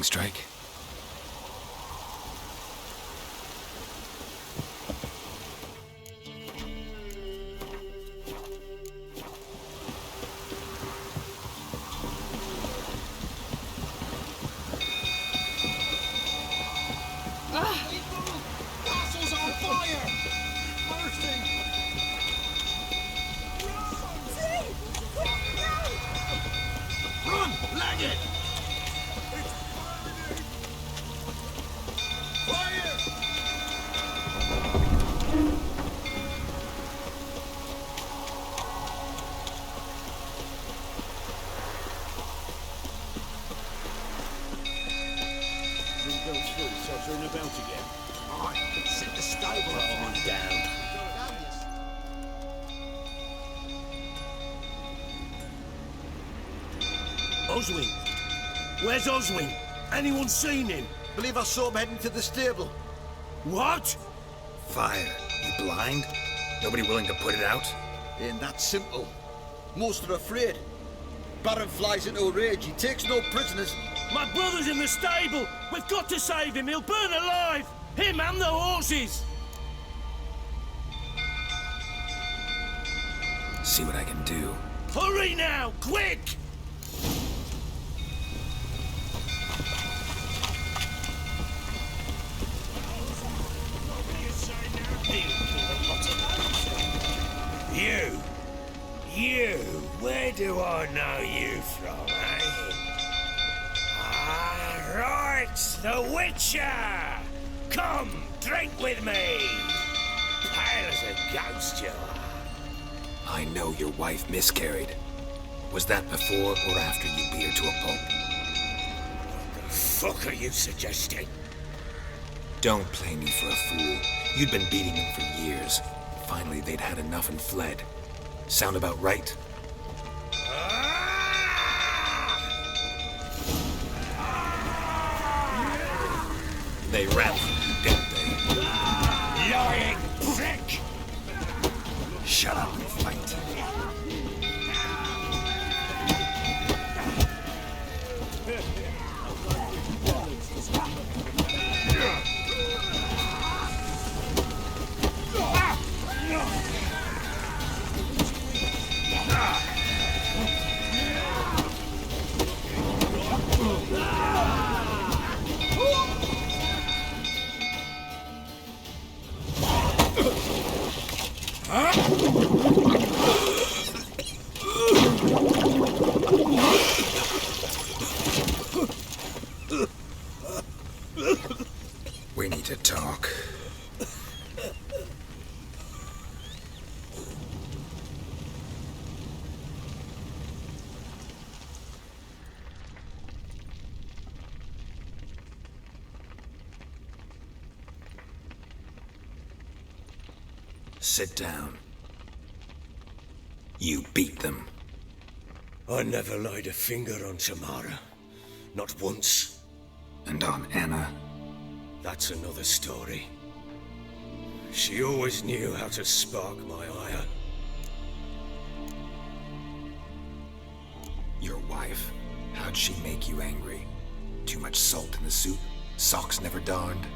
lightning strike? Castle's on fire! Bursting! Run! Leg it! Fire! Turn about again. Alright, set the stable on down. Oswin! Where's Oswin? Anyone seen him? Believe I saw him heading to the stable. What? Fire. You blind? Nobody willing to put it out? Ain't that simple. Most are afraid. Baron flies into a rage. He takes no prisoners. My brother's in the stable! We've got to save him! He'll burn alive! Him and the horses! See what I can do. Hurry now! Quick! You, where do I know you from, eh? Ah, right, the Witcher! Come, drink with me! Pale as a ghost you are. I know your wife miscarried. Was that before or after you beat her to a pulp? What the fuck are you suggesting? Don't play me for a fool. You'd been beating them for years. Finally, they'd had enough and fled. Sound about right? They ran from you, didn't they? Lying prick! Shut up and fight. We need to talk. Sit down. You beat them. I never laid a finger on Tamara. Not once. And on Anna? That's another story. She always knew how to spark my ire. Your wife? How'd she make you angry? Too much salt in the soup? Socks never darned?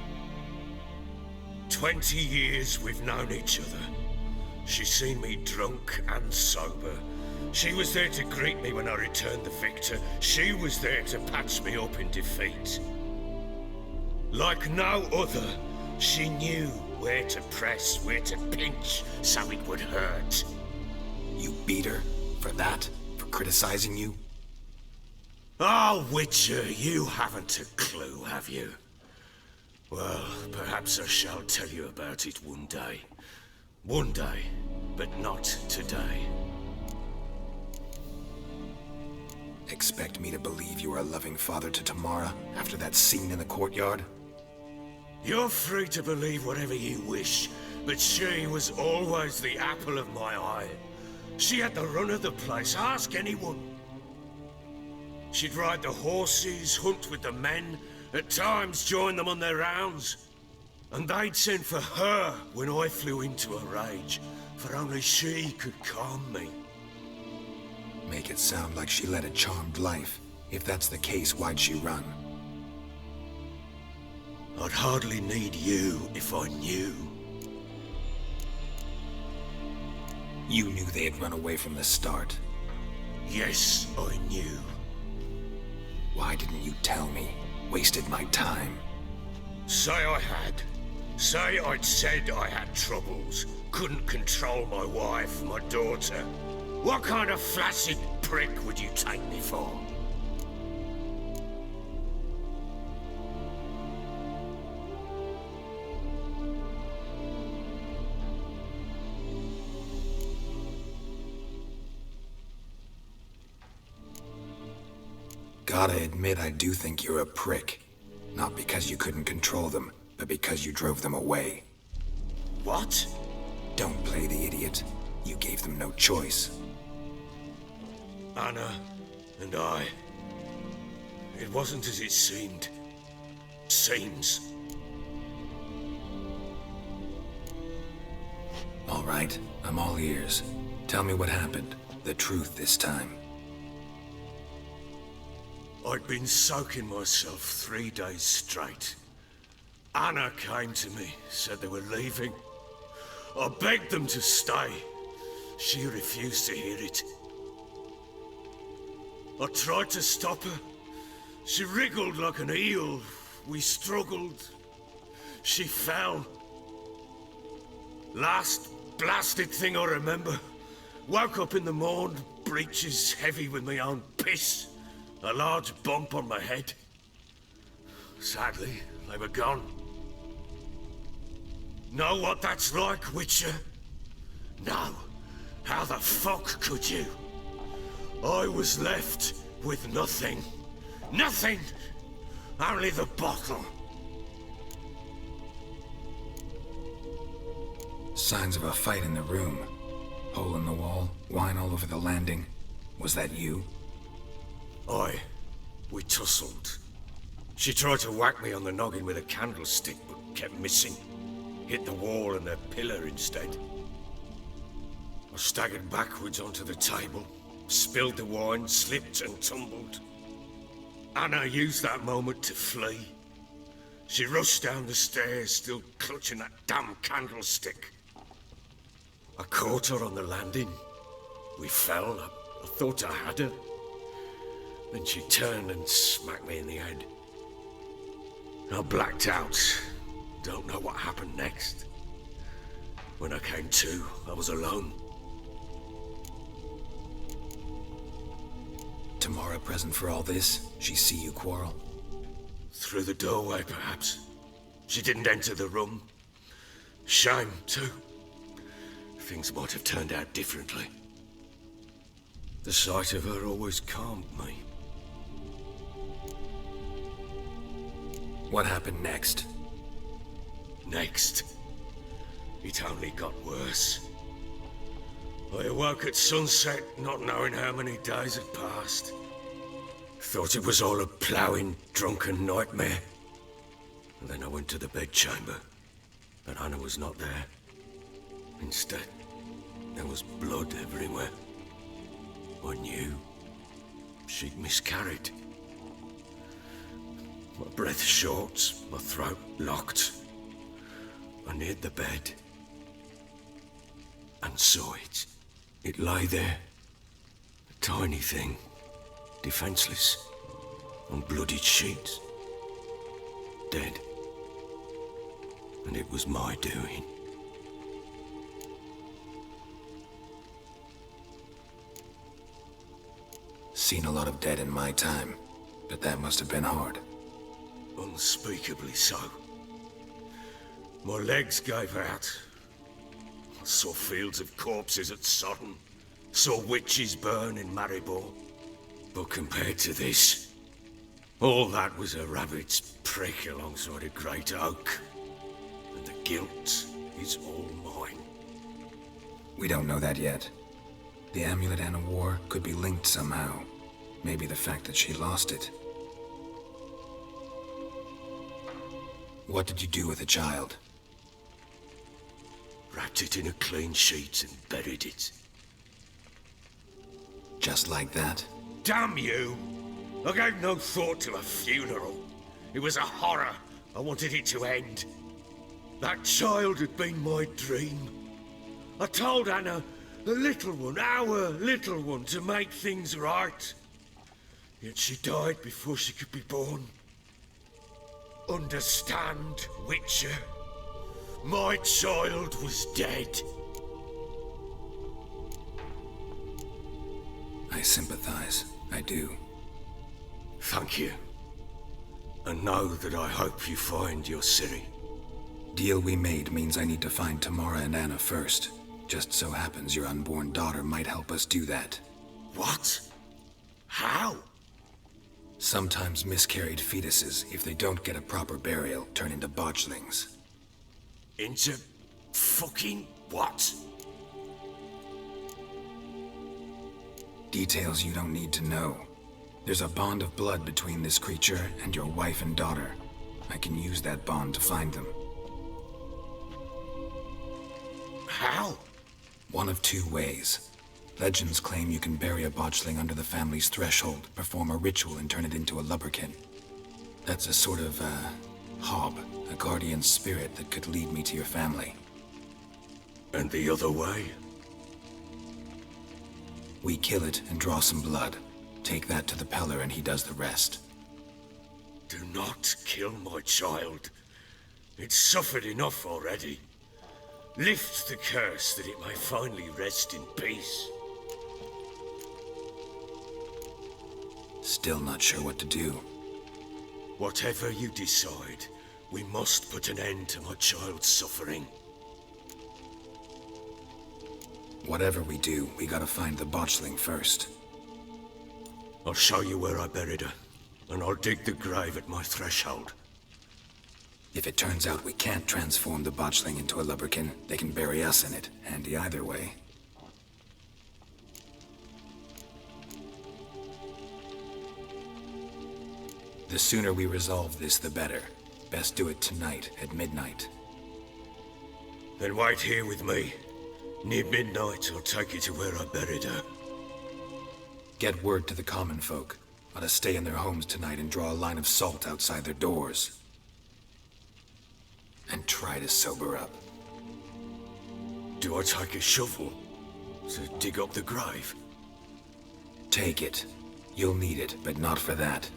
20 years we've known each other. She's seen me drunk and sober. She was there to greet me when I returned the victor. She was there to patch me up in defeat. Like no other, she knew where to press, where to pinch, so it would hurt. You beat her? For that? For criticizing you? Oh, Witcher, you haven't a clue, have you? Well, perhaps I shall tell you about it one day. One day, but not today. Expect me to believe you are a loving father to Tamara after that scene in the courtyard? You're free to believe whatever you wish, but she was always the apple of my eye. She had the run of the place, ask anyone. She'd ride the horses, hunt with the men, at times join them on their rounds. And they'd send for her when I flew into a rage, for only she could calm me. Make it sound like she led a charmed life. If that's the case, why'd she run? I'd hardly need you if I knew. You knew they had run away from the start. Yes, I knew. Why didn't you tell me? Wasted my time. Say I had. Say I'd said I had troubles. Couldn't control my wife, my daughter. What kind of flaccid prick would you take me for? Gotta admit, I do think you're a prick. Not because you couldn't control them, but because you drove them away. What? Don't play the idiot. You gave them no choice. Anna and I. It wasn't as it seemed. Seems. All right, I'm all ears. Tell me what happened. The truth this time. I'd been soaking myself 3 days straight. Anna came to me, said they were leaving. I begged them to stay. She refused to hear it. I tried to stop her. She wriggled like an eel. We struggled. She fell. Last blasted thing I remember. Woke up in the morn, breeches heavy with my own piss. A large bump on my head. Sadly, they were gone. Know what that's like, Witcher? No. How the fuck could you? I was left with nothing. Nothing! Only the bottle. Signs of a fight in the room. Hole in the wall, wine all over the landing. Was that you? We tussled. She tried to whack me on the noggin with a candlestick, but kept missing. Hit the wall and the pillar instead. I staggered backwards onto the table, spilled the wine, slipped and tumbled. Anna used that moment to flee. She rushed down the stairs, still clutching that damn candlestick. I caught her on the landing. We fell. I thought I had her. Then she turned and smacked me in the head. I blacked out. Don't know what happened next. When I came to, I was alone. Tamara present for all this? She see you quarrel? Through the doorway, perhaps. She didn't enter the room. Shame, too. Things might have turned out differently. The sight of her always calmed me. What happened next? Next? It only got worse. I awoke at sunset, not knowing how many days had passed. Thought it was all a ploughing, drunken nightmare. And then I went to the bedchamber, but Anna was not there. Instead, there was blood everywhere. I knew she'd miscarried. My breath short, my throat locked. I neared the bed and saw it. It lay there, a tiny thing, defenseless, on bloodied sheets, dead. And it was my doing. Seen a lot of dead in my time, but that must have been hard. Unspeakably so. My legs gave out. I saw fields of corpses at Sodden. Saw witches burn in Maribor. But compared to this, all that was a rabbit's prick alongside a great oak. And the guilt is all mine. We don't know that yet. The amulet Anna wore could be linked somehow. Maybe the fact that she lost it. What did you do with the child? Wrapped it in a clean sheet and buried it. Just like that? Damn you! I gave no thought to a funeral. It was a horror, I wanted it to end. That child had been my dream. I told Anna, the little one, our little one, to make things right. Yet she died before she could be born. Understand, Witcher? My child was dead. I sympathize. I do. Thank you. And know that I hope you find your Ciri. Deal we made means I need to find Tamara and Anna first. Just so happens your unborn daughter might help us do that. What? How? Sometimes miscarried fetuses, if they don't get a proper burial, turn into botchlings. Into fucking what? Details you don't need to know. There's a bond of blood between this creature and your wife and daughter. I can use that bond to find them. How? One of two ways. Legends claim you can bury a botchling under the family's threshold, perform a ritual, and turn it into a lubberkin. That's a sort of, hob, a guardian spirit that could lead me to your family. And the other way? We kill it and draw some blood. Take that to the Peller and he does the rest. Do not kill my child. It's suffered enough already. Lift the curse that it may finally rest in peace. Still not sure what to do. Whatever you decide, we must put an end to my child's suffering. Whatever we do, we gotta find the botchling first. I'll show you where I buried her, and I'll dig the grave at my threshold. If it turns out we can't transform the botchling into a lubberkin, they can bury us in it. Handy either way. The sooner we resolve this, the better. Best do it tonight, at midnight. Then wait here with me. Near midnight, I'll take you to where I buried her. Get word to the common folk. Ought to stay in their homes tonight and draw a line of salt outside their doors. And try to sober up. Do I take a shovel to dig up the grave? Take it. You'll need it, but not for that.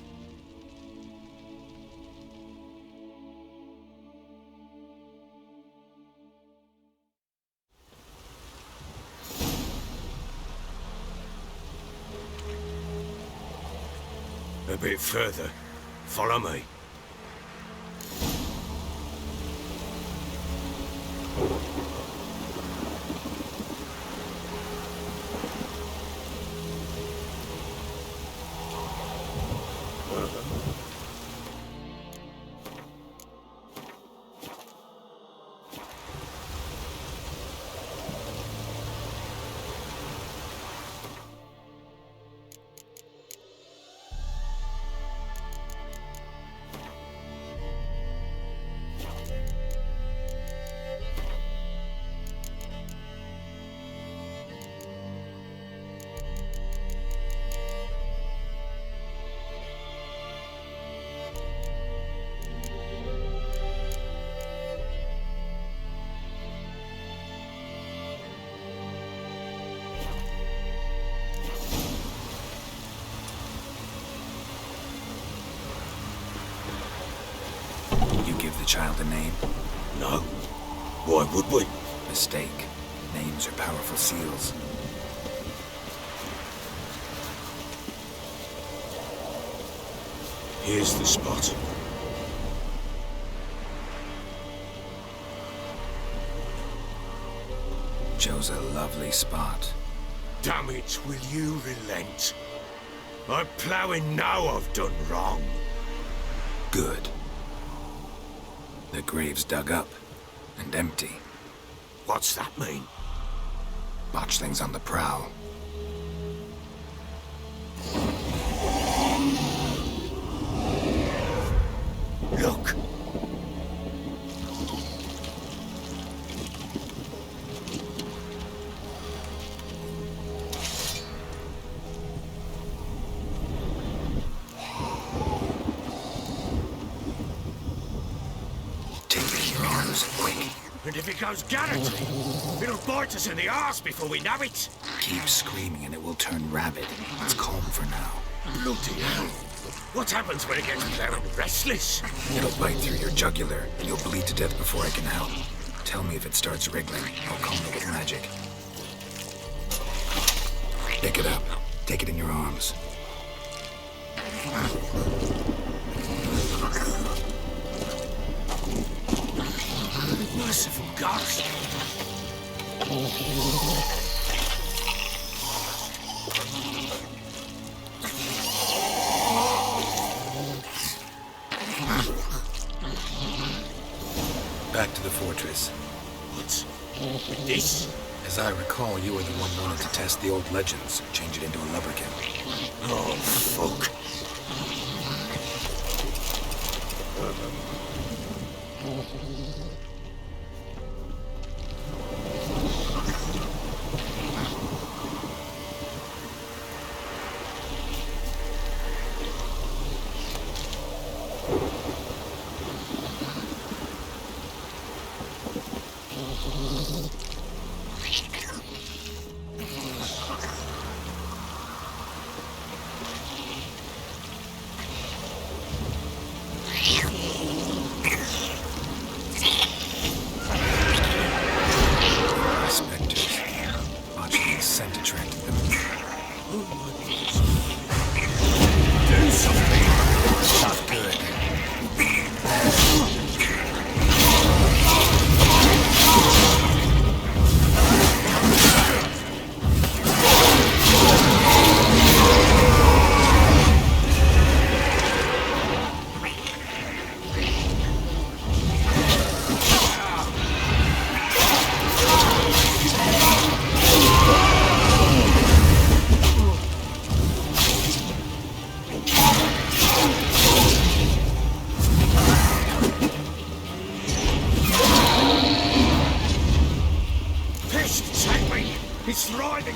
A bit further. Follow me. Give the child a name? No. Why would we? Mistake. Names are powerful seals. Here's the spot. Chose a lovely spot. Damn it, will you relent? I'm ploughing now I've done wrong. Good. The grave's dug up and empty. What's that mean? Botchling's on the prowl. Look! goes Garrett. It'll bite us in the arse before we know it. Keep screaming and it will turn rabid. It's calm for now. Bloody hell. What happens when it gets plowing restless? It'll bite through your jugular, and you'll bleed to death before I can help. Tell me if it starts wriggling. I'll calm it with magic. Pick it up. Take it in your arms. Merciful gods. Back to the fortress. What's this? As I recall, you were the one wanted to test the old legends, change it into a lubberkin. Oh, fuck.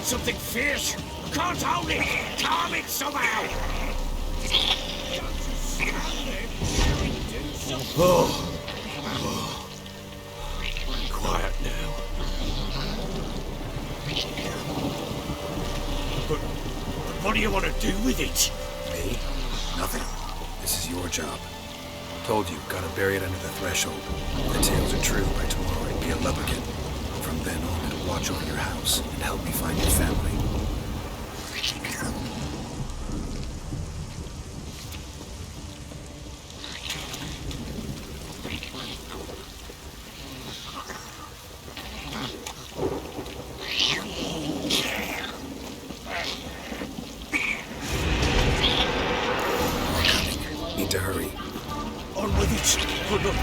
Something fierce. Can't hold it. Calm it somehow. Oh. Quiet now. But what do you want to do with it? Me? Nothing. This is your job. Told you, gotta bury it under the threshold. If the tales are true, by tomorrow it'd be a lubberkin. From then on, it'll watch over your house and help me find your family. Need to hurry. On with it. Good luck.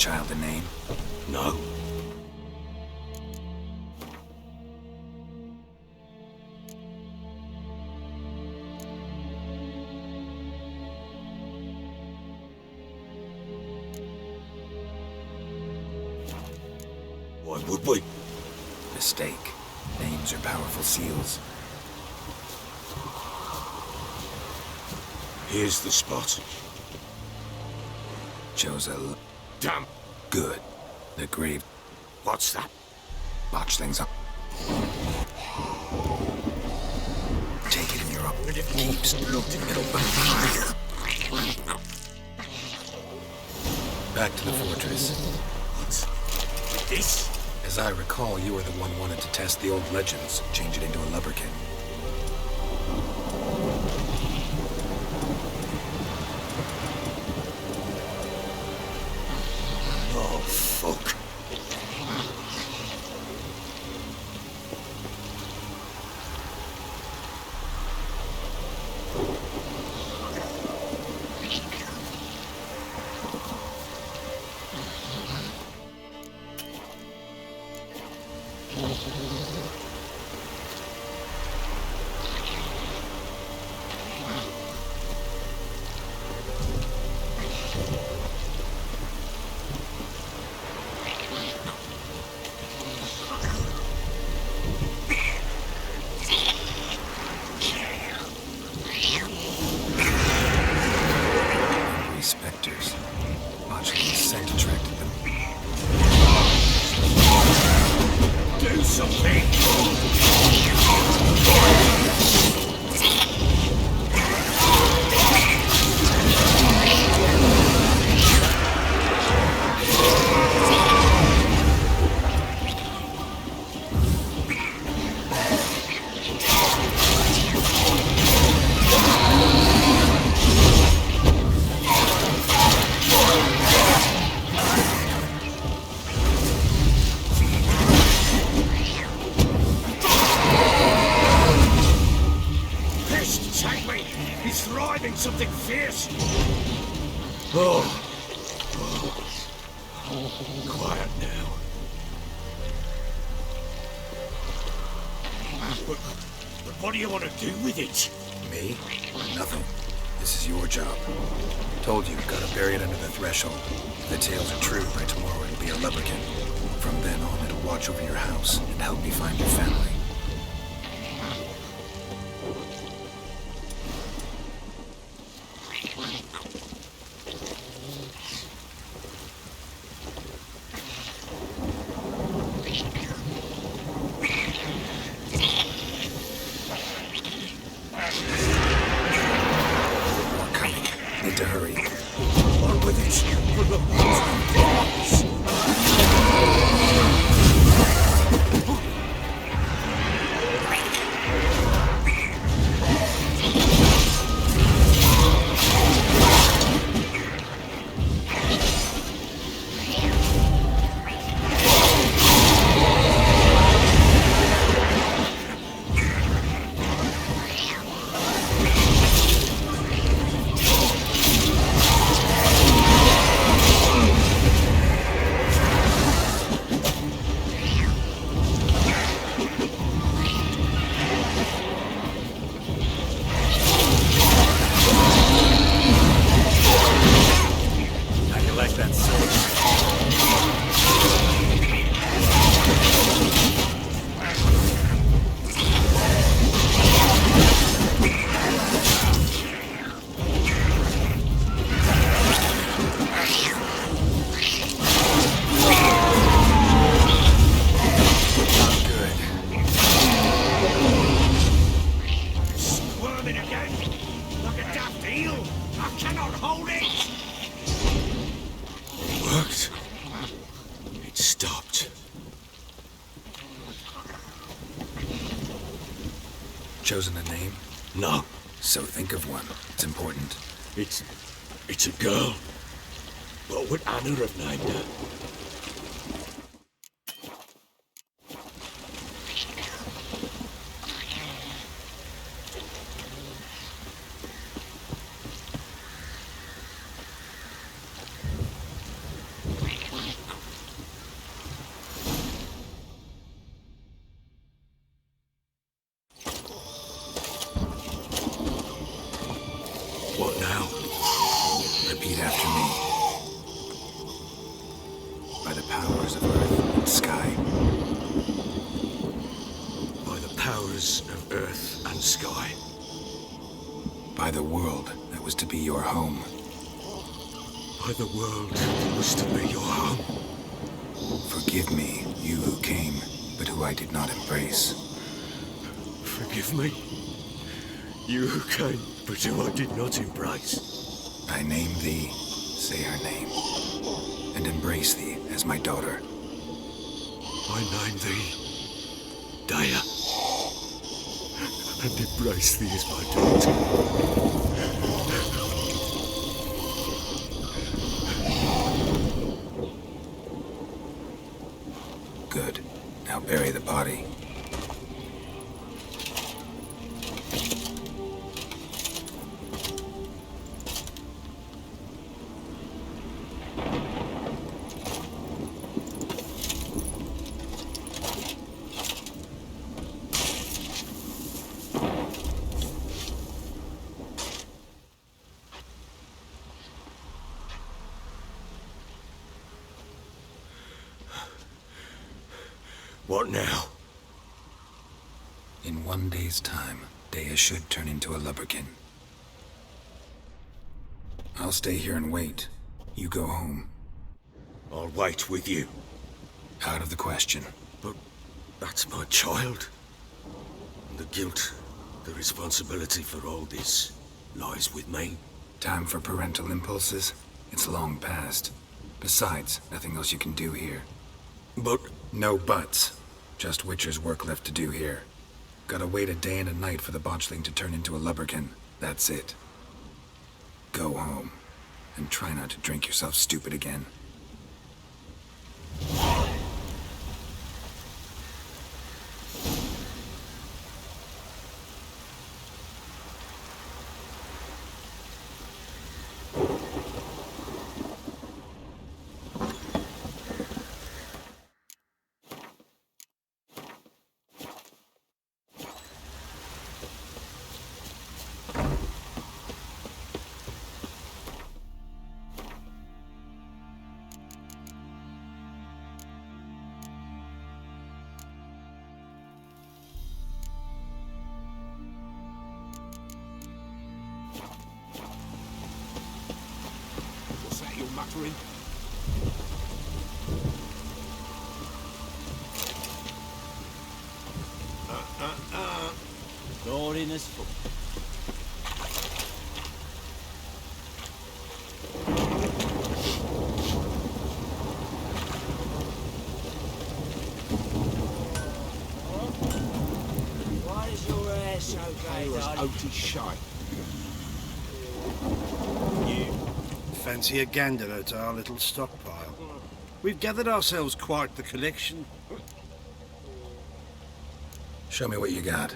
child a name? No. Why would we? Mistake. Names are powerful seals. Here's the spot. Chose a... Damn. Good. The grave... What's that? Botch things up. Take it in your own... Keeps looking at Back to the fortress. What's this? As I recall, you were the one wanted to test the old legends, change it into a lubberkin. Oh, fuck. Spectres. Watching the scent attracted them. Do something! He's thriving something fierce. Oh. Quiet now. But what do you want to do with it? Me? Nothing. This is your job. Told you, gotta bury it under the threshold. If the tales are true, by tomorrow it'll be a lubberkin. From then on, it'll watch over your house and help me find your family. Need to hurry. On with it. For the Chosen a name? No. So think of one. It's important. It's a girl. What would Anna have named her? By the world that was to be your home. By the world that was to be your home. Forgive me, you who came, but who I did not embrace. Forgive me, you who came, but who I did not embrace. I name thee, say her name, and embrace thee as my daughter. I name thee, Daya, and embrace thee as my daughter. Good. Now bury the body. What now? In 1 day's time, Daya should turn into a lubberkin. I'll stay here and wait. You go home. I'll wait with you. Out of the question. But that's my child. And the guilt, the responsibility for all this lies with me. Time for parental impulses? It's long past. Besides, nothing else you can do here. But... No buts. Just Witcher's work left to do here. Gotta wait a day and a night for the botchling to turn into a lubberkin. That's it. Go home. And try not to drink yourself stupid again. Muttering. Door in his foot. Why is your hair so grey, darling? Oaty shite. Fancy a gander at our little stockpile. We've gathered ourselves quite the collection. Show me what you got.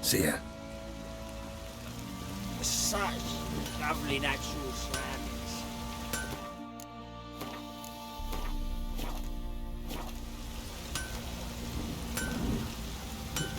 See ya. Such lovely natural surroundings.